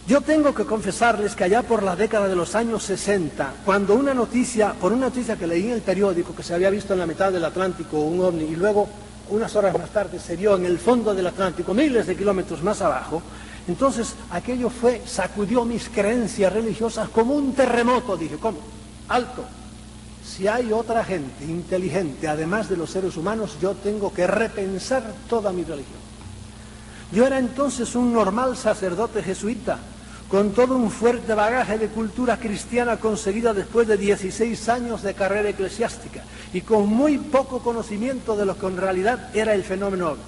Yo tengo que confesarles que allá por la década de los años 60, cuando por una noticia que leí en el periódico, que se había visto en la mitad del Atlántico un ovni, y luego, unas horas más tarde, se vio en el fondo del Atlántico, miles de kilómetros más abajo, entonces aquello sacudió mis creencias religiosas como un terremoto. Dije, ¿cómo? Alto. Si hay otra gente inteligente, además de los seres humanos, yo tengo que repensar toda mi religión. Yo era entonces un normal sacerdote jesuita, con todo un fuerte bagaje de cultura cristiana conseguida después de 16 años de carrera eclesiástica y con muy poco conocimiento de lo que en realidad era el fenómeno ovni.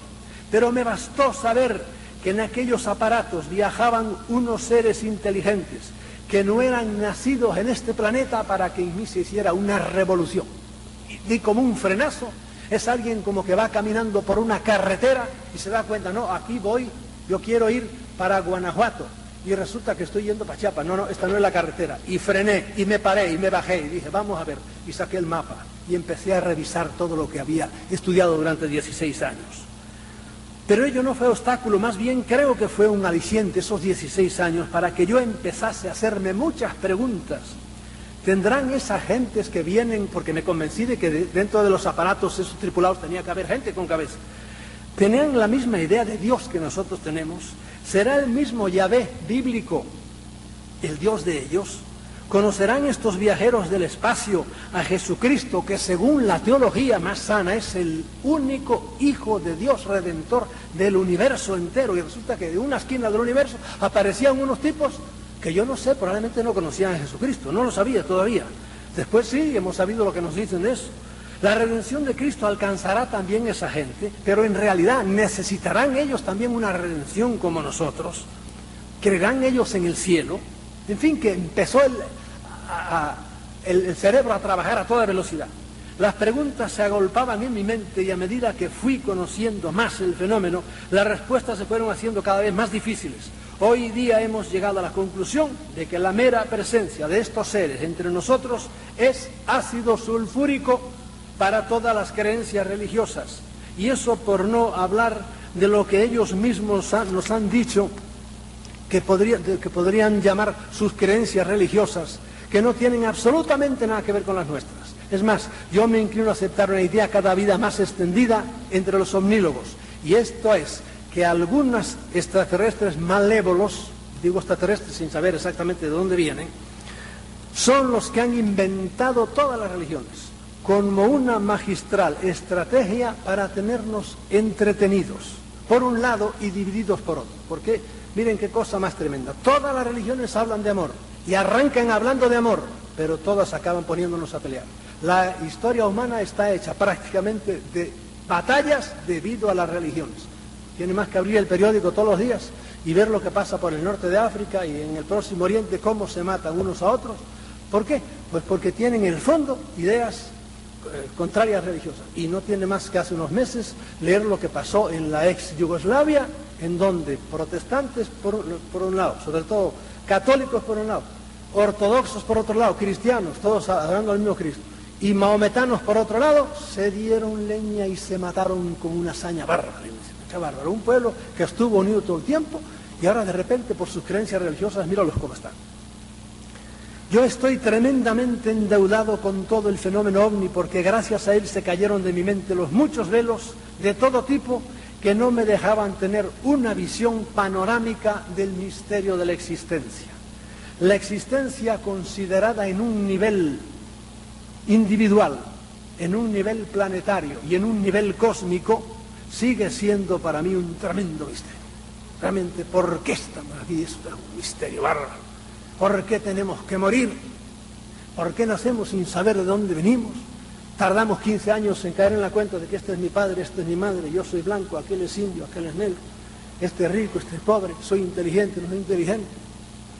Pero me bastó saber que en aquellos aparatos viajaban unos seres inteligentes que no eran nacidos en este planeta para que en mí se hiciera una revolución. Y como un frenazo, es alguien como que va caminando por una carretera y se da cuenta, no, aquí voy, yo quiero ir para Guanajuato. Y resulta que estoy yendo para Chiapas. No, esta no es la carretera. Y frené, y me paré, y me bajé, y dije, vamos a ver. Y saqué el mapa, y empecé a revisar todo lo que había estudiado durante 16 años. Pero ello no fue obstáculo, más bien creo que fue un aliciente esos 16 años para que yo empezase a hacerme muchas preguntas. ¿Tendrán esas gentes que vienen? Porque me convencí de que dentro de los aparatos esos tripulados tenía que haber gente con cabeza. ¿Tenían la misma idea de Dios que nosotros tenemos? ¿Será el mismo Yahvé bíblico el Dios de ellos? ¿Conocerán estos viajeros del espacio a Jesucristo, que según la teología más sana es el único Hijo de Dios Redentor del universo entero? Y resulta que de una esquina del universo aparecían unos tipos que yo no sé, probablemente no conocían a Jesucristo, no lo sabía todavía. Después sí, hemos sabido lo que nos dicen de eso. La redención de Cristo alcanzará también esa gente, pero en realidad necesitarán ellos también una redención como nosotros. ¿Creerán ellos en el cielo? En fin, que empezó el cerebro a trabajar a toda velocidad. Las preguntas se agolpaban en mi mente y a medida que fui conociendo más el fenómeno, las respuestas se fueron haciendo cada vez más difíciles. Hoy día hemos llegado a la conclusión de que la mera presencia de estos seres entre nosotros es ácido sulfúrico para todas las creencias religiosas. Y eso por no hablar de lo que ellos mismos nos han dicho que podrían llamar sus creencias religiosas, que no tienen absolutamente nada que ver con las nuestras. Es más, yo me inclino a aceptar una idea cada vez más extendida entre los omnívogos, y esto es que algunos extraterrestres malévolos, digo extraterrestres sin saber exactamente de dónde vienen, son los que han inventado todas las religiones como una magistral estrategia para tenernos entretenidos, por un lado, y divididos por otro. Porque miren qué cosa más tremenda. Todas las religiones hablan de amor y arrancan hablando de amor, pero todas acaban poniéndonos a pelear. La historia humana está hecha prácticamente de batallas debido a las religiones. Tiene más que abrir el periódico todos los días y ver lo que pasa por el norte de África y en el Próximo Oriente, cómo se matan unos a otros. ¿Por qué? Pues porque tienen en el fondo ideas contrarias religiosas. Y no tiene más que hace unos meses leer lo que pasó en la ex Yugoslavia, en donde protestantes por un lado, sobre todo católicos por un lado, ortodoxos por otro lado, cristianos, todos adorando al mismo Cristo, y maometanos por otro lado, se dieron leña y se mataron con una hazaña bárbara. Un pueblo que estuvo unido todo el tiempo y ahora de repente por sus creencias religiosas, míralos cómo están. Yo estoy tremendamente endeudado con todo el fenómeno ovni porque gracias a él se cayeron de mi mente los muchos velos de todo tipo que no me dejaban tener una visión panorámica del misterio de la existencia. La existencia considerada en un nivel individual, en un nivel planetario y en un nivel cósmico sigue siendo para mí un tremendo misterio. Realmente, ¿por qué estamos aquí? Es un misterio bárbaro. ¿Por qué tenemos que morir? ¿Por qué nacemos sin saber de dónde venimos? Tardamos 15 años en caer en la cuenta de que este es mi padre, este es mi madre, yo soy blanco, aquel es indio, aquel es negro, este es rico, este es pobre, soy inteligente, no soy inteligente.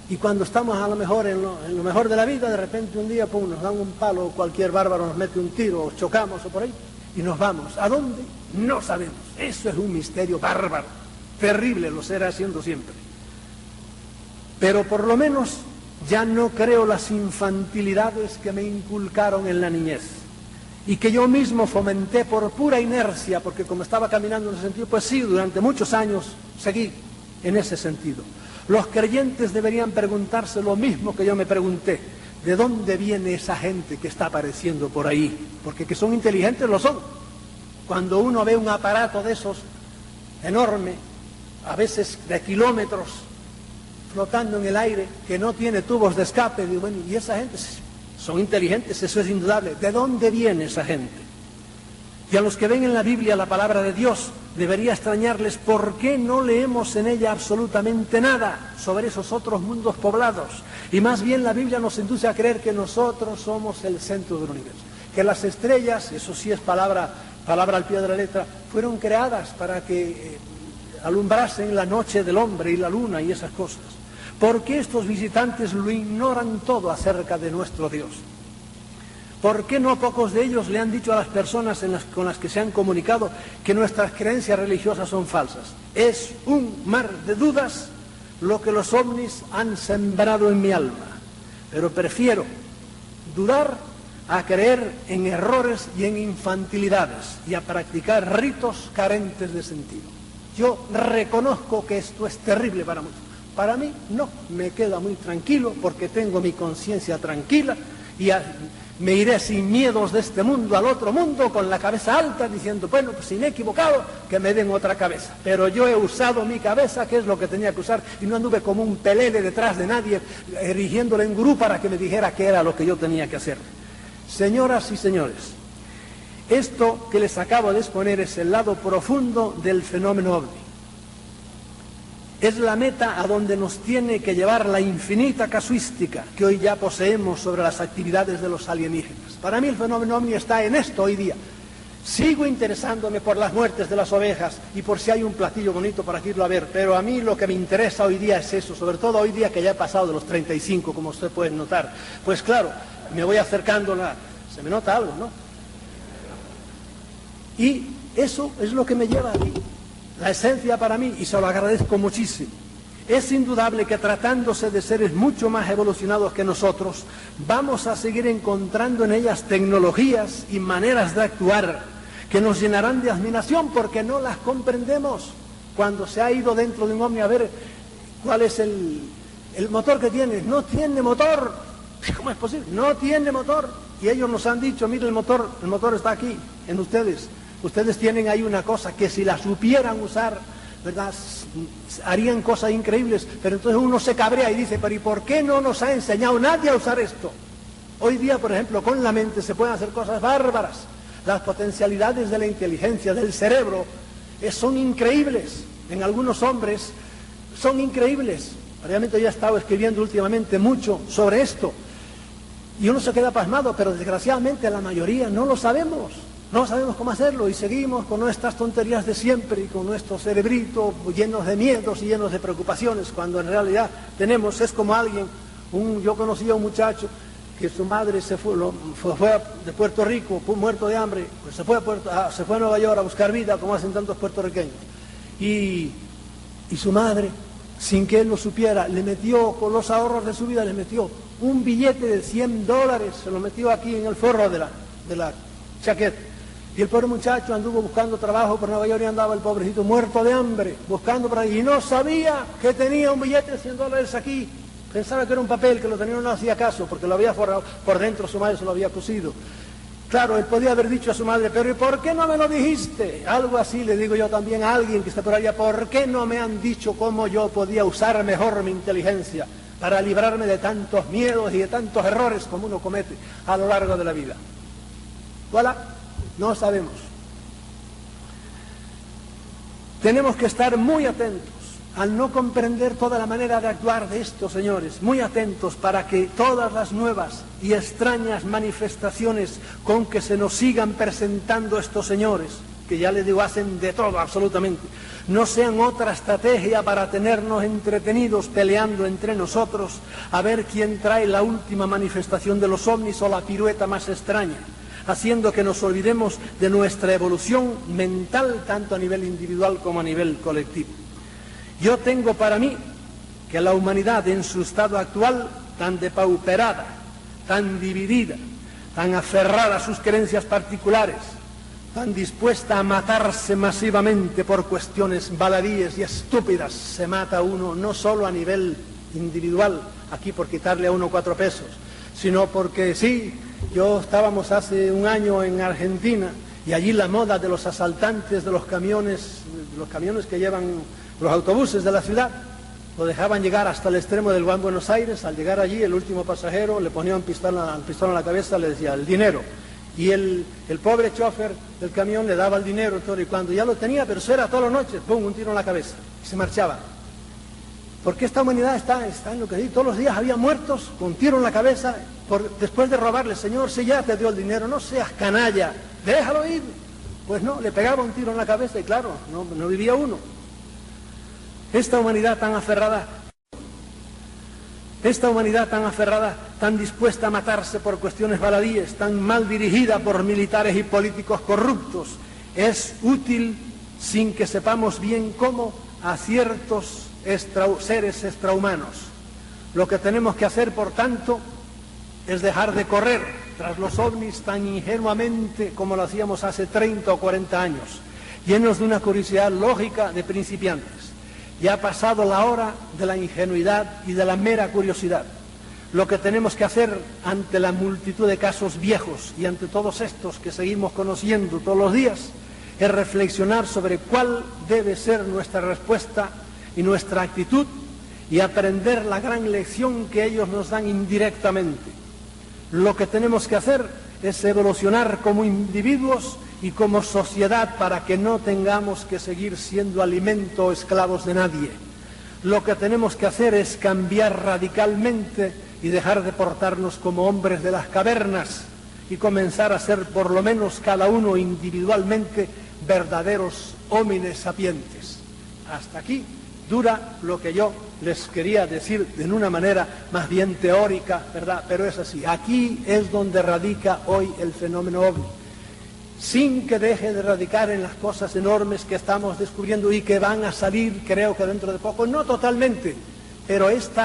Y cuando estamos a lo mejor en lo mejor de la vida, de repente un día nos dan un palo, cualquier bárbaro nos mete un tiro, o chocamos o por ahí, y nos vamos. ¿A dónde? No sabemos. Eso es un misterio bárbaro, terrible, lo será siendo siempre. Pero por lo menos ya no creo las infantilidades que me inculcaron en la niñez y que yo mismo fomenté por pura inercia, porque como estaba caminando en ese sentido, pues sí, durante muchos años seguí en ese sentido. Los creyentes deberían preguntarse lo mismo que yo me pregunté: ¿de dónde viene esa gente que está apareciendo por ahí? Porque que son inteligentes lo son. Cuando uno ve un aparato de esos enorme, a veces de kilómetros, flotando en el aire, que no tiene tubos de escape, digo, bueno, y esa gente son inteligentes, eso es indudable. ¿De dónde viene esa gente? Y a los que ven en la Biblia la palabra de Dios, debería extrañarles por qué no leemos en ella absolutamente nada sobre esos otros mundos poblados. Y más bien la Biblia nos induce a creer que nosotros somos el centro del universo. Que las estrellas, eso sí es palabra al pie de la letra, fueron creadas para que alumbrasen la noche del hombre y la luna y esas cosas. ¿Por qué estos visitantes lo ignoran todo acerca de nuestro Dios? ¿Por qué no pocos de ellos le han dicho a las personas con las que se han comunicado que nuestras creencias religiosas son falsas? Es un mar de dudas lo que los ovnis han sembrado en mi alma. Pero prefiero dudar a creer en errores y en infantilidades y a practicar ritos carentes de sentido. Yo reconozco que esto es terrible para muchos. Para mí no, me queda muy tranquilo porque tengo mi conciencia tranquila y me iré sin miedos de este mundo al otro mundo con la cabeza alta diciendo, bueno, pues si me he equivocado, que me den otra cabeza. Pero yo he usado mi cabeza, que es lo que tenía que usar, y no anduve como un pelele detrás de nadie, erigiéndole en gurú para que me dijera qué era lo que yo tenía que hacer. Señoras y señores, esto que les acabo de exponer es el lado profundo del fenómeno ovni. Es la meta a donde nos tiene que llevar la infinita casuística que hoy ya poseemos sobre las actividades de los alienígenas. Para mí el fenómeno ovni está en esto hoy día. Sigo interesándome por las muertes de las ovejas y por si hay un platillo bonito para irlo a ver, pero a mí lo que me interesa hoy día es eso, sobre todo hoy día que ya he pasado de los 35, como usted puede notar. Pues claro, me voy acercando, se me nota algo, ¿no? Y eso es lo que me lleva a mí. La esencia para mí, y se lo agradezco muchísimo, es indudable que tratándose de seres mucho más evolucionados que nosotros, vamos a seguir encontrando en ellas tecnologías y maneras de actuar que nos llenarán de admiración porque no las comprendemos. Cuando se ha ido dentro de un ovni a ver cuál es el motor que tiene, no tiene motor. ¿Cómo es posible? No tiene motor. Y ellos nos han dicho, mire, el motor está aquí, en ustedes. Ustedes tienen ahí una cosa que si la supieran usar, ¿verdad?, harían cosas increíbles, pero entonces uno se cabrea y dice, pero ¿y por qué no nos ha enseñado nadie a usar esto? Hoy día, por ejemplo, con la mente se pueden hacer cosas bárbaras. Las potencialidades de la inteligencia, del cerebro, son increíbles. En algunos hombres son increíbles. Realmente yo he estado escribiendo últimamente mucho sobre esto. Y uno se queda pasmado, pero desgraciadamente la mayoría no lo sabemos. No sabemos cómo hacerlo y seguimos con nuestras tonterías de siempre y con nuestro cerebrito llenos de miedos y llenos de preocupaciones, cuando en realidad es como alguien, yo conocí a un muchacho que su madre se fue de Puerto Rico, muerto de hambre, pues se fue a Nueva York a buscar vida, como hacen tantos puertorriqueños. Y su madre, sin que él lo supiera, le metió, con los ahorros de su vida, le metió un billete de $100, se lo metió aquí en el forro de la chaqueta. Y el pobre muchacho anduvo buscando trabajo por Nueva York y andaba el pobrecito muerto de hambre, buscando por ahí. Y no sabía que tenía un billete de $100 aquí. Pensaba que era un papel, que lo tenía, no hacía caso, porque lo había forrado por dentro, su madre se lo había cosido. Claro, él podía haber dicho a su madre, pero ¿y por qué no me lo dijiste? Algo así le digo yo también a alguien que está por allá, ¿por qué no me han dicho cómo yo podía usar mejor mi inteligencia para librarme de tantos miedos y de tantos errores como uno comete a lo largo de la vida? Voilà. No sabemos. Tenemos que estar muy atentos al no comprender toda la manera de actuar de estos señores, muy atentos para que todas las nuevas y extrañas manifestaciones con que se nos sigan presentando estos señores, que ya les digo, hacen de todo absolutamente, no sean otra estrategia para tenernos entretenidos peleando entre nosotros a ver quién trae la última manifestación de los ovnis o la pirueta más extraña, haciendo que nos olvidemos de nuestra evolución mental, tanto a nivel individual como a nivel colectivo. Yo tengo para mí que la humanidad en su estado actual, tan depauperada, tan dividida, tan aferrada a sus creencias particulares, tan dispuesta a matarse masivamente por cuestiones baladíes y estúpidas, se mata uno no solo a nivel individual, aquí por quitarle a uno 4 pesos, sino porque sí, estábamos hace un año en Argentina y allí la moda de los asaltantes de los camiones que llevan los autobuses de la ciudad, lo dejaban llegar hasta el extremo del Gran Buenos Aires. Al llegar allí, el último pasajero le ponía un pistón en la cabeza, le decía, el dinero. Y el pobre chofer del camión le daba el dinero, todo, y cuando ya lo tenía, pero eso era todas las noches, ¡pum!, un tiro en la cabeza, y se marchaba. Porque esta humanidad está en lo que digo, todos los días había muertos con tiro en la cabeza, después de robarle, Señor, si ya te dio el dinero, no seas canalla, déjalo ir. Pues no, le pegaba un tiro en la cabeza y claro, no vivía uno. Esta humanidad tan aferrada, tan dispuesta a matarse por cuestiones baladíes, tan mal dirigida por militares y políticos corruptos, es útil sin que sepamos bien cómo a ciertos seres extrahumanos. Lo que tenemos que hacer, por tanto, es dejar de correr tras los ovnis tan ingenuamente como lo hacíamos hace 30 o 40 años, llenos de una curiosidad lógica de principiantes. Ya ha pasado la hora de la ingenuidad y de la mera curiosidad. Lo que tenemos que hacer ante la multitud de casos viejos y ante todos estos que seguimos conociendo todos los días es reflexionar sobre cuál debe ser nuestra respuesta y nuestra actitud y aprender la gran lección que ellos nos dan indirectamente. Lo que tenemos que hacer es evolucionar como individuos y como sociedad para que no tengamos que seguir siendo alimento o esclavos de nadie. Lo que tenemos que hacer es cambiar radicalmente y dejar de portarnos como hombres de las cavernas y comenzar a ser por lo menos cada uno individualmente verdaderos homines sapientes. Hasta aquí dura lo que yo les quería decir en una manera más bien teórica, ¿verdad? Pero es así. Aquí es donde radica hoy el fenómeno ovni. Sin que deje de radicar en las cosas enormes que estamos descubriendo y que van a salir, creo que dentro de poco, no totalmente, pero este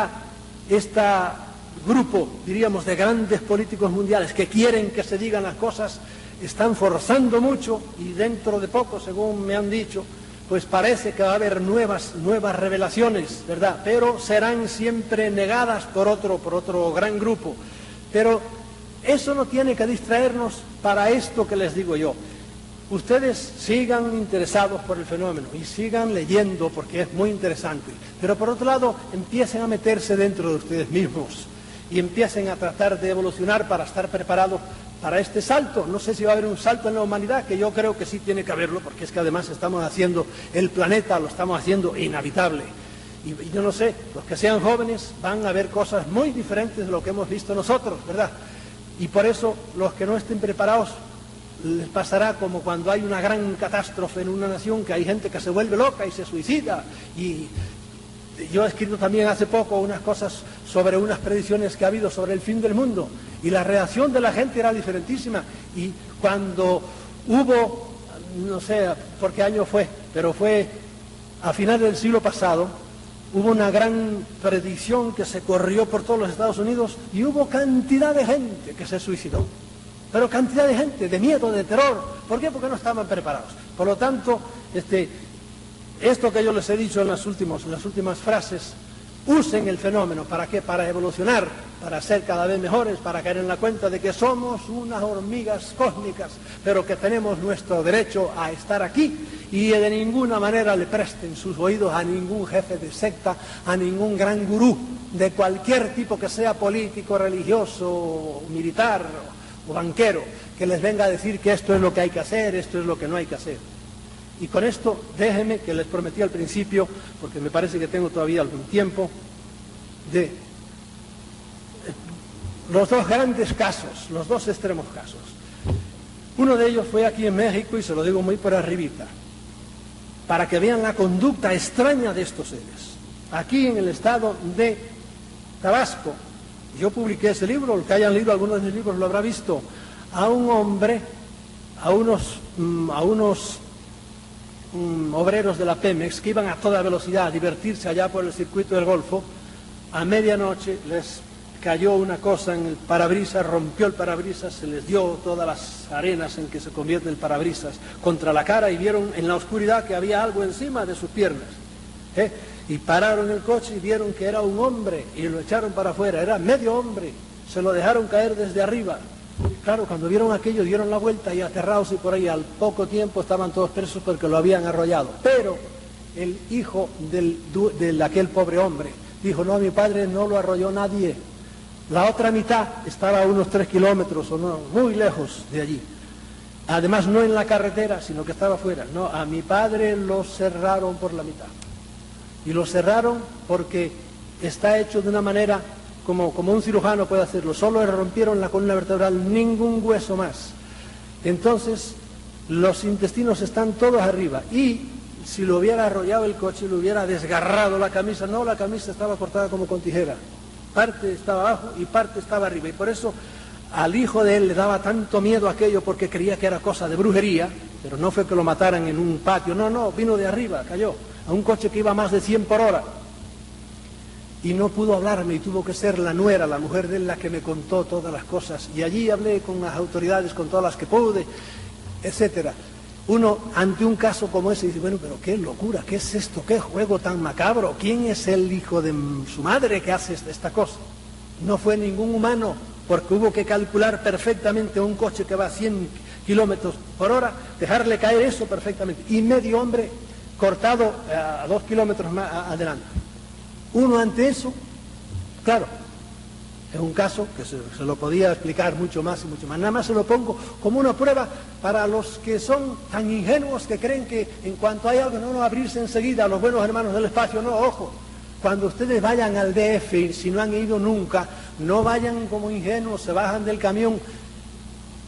grupo, diríamos, de grandes políticos mundiales que quieren que se digan las cosas, están forzando mucho y dentro de poco, según me han dicho, pues parece que va a haber nuevas revelaciones, ¿verdad? Pero serán siempre negadas por otro gran grupo. Pero eso no tiene que distraernos para esto que les digo yo. Ustedes sigan interesados por el fenómeno y sigan leyendo porque es muy interesante. Pero por otro lado, empiecen a meterse dentro de ustedes mismos y empiecen a tratar de evolucionar para estar preparados para este salto. No sé si va a haber un salto en la humanidad, que yo creo que sí tiene que haberlo, porque es que además estamos haciendo el planeta, lo estamos haciendo inhabitable. Y yo no sé, los que sean jóvenes van a ver cosas muy diferentes de lo que hemos visto nosotros, ¿verdad? Y por eso los que no estén preparados les pasará como cuando hay una gran catástrofe en una nación, que hay gente que se vuelve loca y se suicida. Y yo he escrito también hace poco unas cosas sobre unas predicciones que ha habido sobre el fin del mundo, y la reacción de la gente era diferentísima. Y cuando hubo, no sé por qué año fue, pero fue a finales del siglo pasado, hubo una gran predicción que se corrió por todos los Estados Unidos y hubo cantidad de gente que se suicidó. Pero cantidad de gente, de miedo, de terror. ¿Por qué? Porque no estaban preparados. Por lo tanto, esto que yo les he dicho en las últimas frases, usen el fenómeno. ¿Para qué? Para evolucionar, para ser cada vez mejores, para caer en la cuenta de que somos unas hormigas cósmicas, pero que tenemos nuestro derecho a estar aquí, y de ninguna manera le presten sus oídos a ningún jefe de secta, a ningún gran gurú de cualquier tipo que sea, político, religioso, militar o banquero, que les venga a decir que esto es lo que hay que hacer, esto es lo que no hay que hacer. Y con esto, déjenme, que les prometí al principio, porque me parece que tengo todavía algún tiempo, de los dos grandes casos, los dos extremos casos. Uno de ellos fue aquí en México, y se lo digo muy por arribita, para que vean la conducta extraña de estos seres. Aquí en el estado de Tabasco, yo publiqué ese libro, el que hayan leído algunos de mis libros lo habrá visto, a un hombre, a unos obreros de la Pemex que iban a toda velocidad a divertirse allá por el circuito del Golfo. A medianoche les cayó una cosa en el parabrisas, rompió el parabrisas, se les dio todas las arenas en que se convierte el parabrisas contra la cara, y vieron en la oscuridad que había algo encima de sus piernas. Y pararon el coche y vieron que era un hombre y lo echaron para afuera, era medio hombre, se lo dejaron caer desde arriba. Claro, cuando vieron aquello dieron la vuelta y aterrados, y por ahí al poco tiempo estaban todos presos porque lo habían arrollado. Pero el hijo de aquel pobre hombre dijo: no, mi padre no lo arrolló nadie. La otra mitad estaba a unos 3 kilómetros o no, muy lejos de allí. Además, no en la carretera, sino que estaba fuera. No, a mi padre lo cerraron por la mitad. Y lo cerraron porque está hecho de una manera como un cirujano puede hacerlo. Solo le rompieron la columna vertebral, ningún hueso más. Entonces, los intestinos están todos arriba. Y si lo hubiera arrollado el coche, le hubiera desgarrado la camisa. No, la camisa estaba cortada como con tijera. Parte estaba abajo y parte estaba arriba. Y por eso al hijo de él le daba tanto miedo aquello, porque creía que era cosa de brujería. Pero no fue que lo mataran en un patio. No, vino de arriba, cayó a un coche que iba a más de 100 por hora. Y no pudo hablarme, y tuvo que ser la nuera, la mujer de él, la que me contó todas las cosas. Y allí hablé con las autoridades, con todas las que pude, etcétera. Uno, ante un caso como ese, dice: bueno, pero qué locura, ¿qué es esto? ¿Qué juego tan macabro? ¿Quién es el hijo de su madre que hace esta cosa? No fue ningún humano, porque hubo que calcular perfectamente un coche que va a 100 kilómetros por hora, dejarle caer eso perfectamente. Y medio hombre cortado a 2 kilómetros más adelante. Uno ante eso, claro, es un caso que se lo podía explicar mucho más y mucho más. Nada más se lo pongo como una prueba para los que son tan ingenuos que creen que en cuanto hay algo no abrirse enseguida a los buenos hermanos del espacio. No, ojo, cuando ustedes vayan al DF, si no han ido nunca, no vayan como ingenuos, se bajan del camión.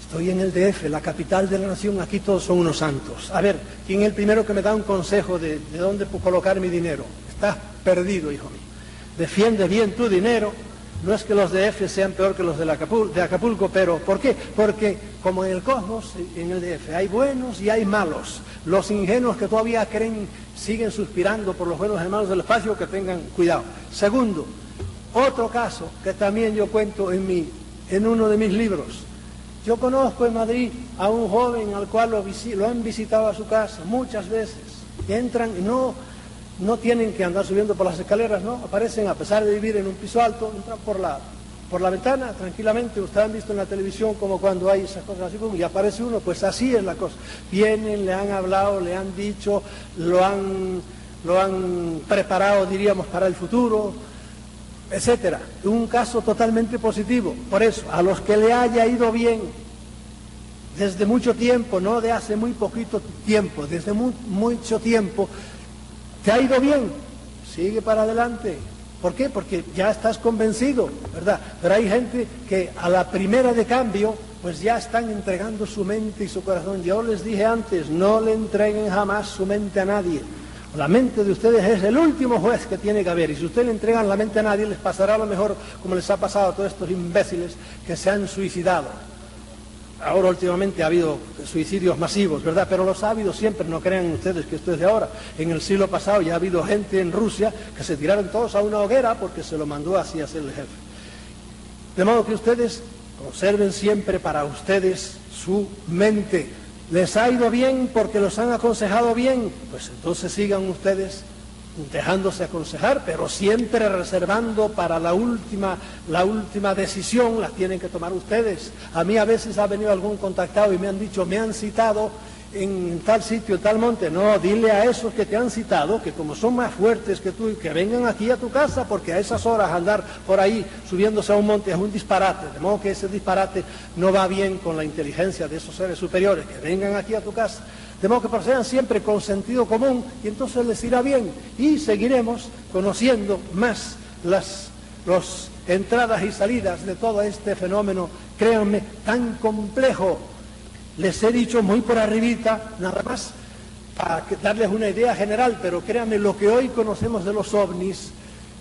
Estoy en el DF, la capital de la nación, aquí todos son unos santos. A ver, ¿quién es el primero que me da un consejo de dónde colocar mi dinero? Estás perdido, hijo mío. Defiende bien tu dinero. No es que los DF sean peor que los de Acapulco, pero ¿por qué? Porque como en el cosmos, en el DF, hay buenos y hay malos. Los ingenuos que todavía creen, siguen suspirando por los buenos hermanos del espacio, que tengan cuidado. Segundo, otro caso que también yo cuento en uno de mis libros. Yo conozco en Madrid a un joven al cual lo han visitado a su casa muchas veces. Entran y no tienen que andar subiendo por las escaleras, ¿no? Aparecen, a pesar de vivir en un piso alto, entran por la ventana tranquilamente. Ustedes han visto en la televisión como cuando hay esas cosas así, y aparece uno, pues así es la cosa. Vienen, le han hablado, le han dicho, lo han preparado, diríamos, para el futuro, etcétera. Un caso totalmente positivo. Por eso, a los que le haya ido bien desde mucho tiempo, no de hace muy poquito tiempo, desde mucho tiempo, ¿te ha ido bien? Sigue para adelante. ¿Por qué? Porque ya estás convencido, ¿verdad? Pero hay gente que a la primera de cambio, pues ya están entregando su mente y su corazón. Yo les dije antes, no le entreguen jamás su mente a nadie. La mente de ustedes es el último juez que tiene que haber. Y si ustedes le entregan la mente a nadie, les pasará lo mejor como les ha pasado a todos estos imbéciles que se han suicidado. Ahora últimamente ha habido suicidios masivos, ¿verdad? Pero los ha habido siempre, no crean ustedes que esto es de ahora. En el siglo pasado ya ha habido gente en Rusia que se tiraron todos a una hoguera porque se lo mandó así a hacer el jefe. De modo que ustedes conserven siempre para ustedes su mente. ¿Les ha ido bien porque los han aconsejado bien? Pues entonces sigan ustedes dejándose aconsejar, pero siempre reservando para la última decisión, las tienen que tomar ustedes. A mí a veces ha venido algún contactado y me han dicho, me han citado en tal sitio, en tal monte. No, dile a esos que te han citado, que como son más fuertes que tú, que vengan aquí a tu casa, porque a esas horas andar por ahí subiéndose a un monte es un disparate. De modo que ese disparate no va bien con la inteligencia de esos seres superiores, que vengan aquí a tu casa. De modo que procedan siempre con sentido común, y entonces les irá bien, y seguiremos conociendo más las entradas y salidas de todo este fenómeno, créanme, tan complejo, Les he dicho muy por arribita, nada más, para darles una idea general, pero créanme, lo que hoy conocemos de los ovnis,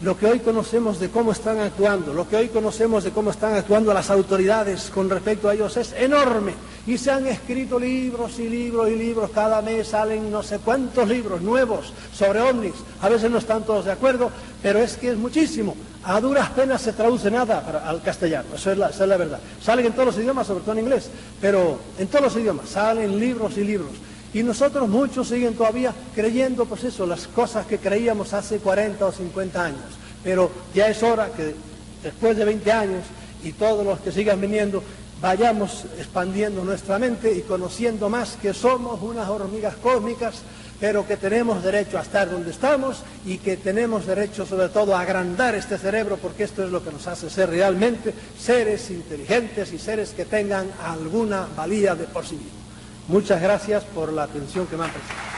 lo que hoy conocemos de cómo están actuando, lo que hoy conocemos de cómo están actuando las autoridades con respecto a ellos es enorme. Y se han escrito libros y libros y libros, cada mes salen no sé cuántos libros nuevos sobre ovnis. A veces no están todos de acuerdo, pero es que es muchísimo. A duras penas se traduce nada al castellano, esa es la verdad. Salen en todos los idiomas, sobre todo en inglés, pero en todos los idiomas salen libros y libros. Y nosotros, muchos siguen todavía creyendo, pues eso, las cosas que creíamos hace 40 o 50 años. Pero ya es hora que después de 20 años y todos los que sigan viniendo, vayamos expandiendo nuestra mente y conociendo más que somos unas hormigas cósmicas, pero que tenemos derecho a estar donde estamos y que tenemos derecho sobre todo a agrandar este cerebro, porque esto es lo que nos hace ser realmente seres inteligentes y seres que tengan alguna valía de por sí mismos. Muchas gracias por la atención que me han prestado.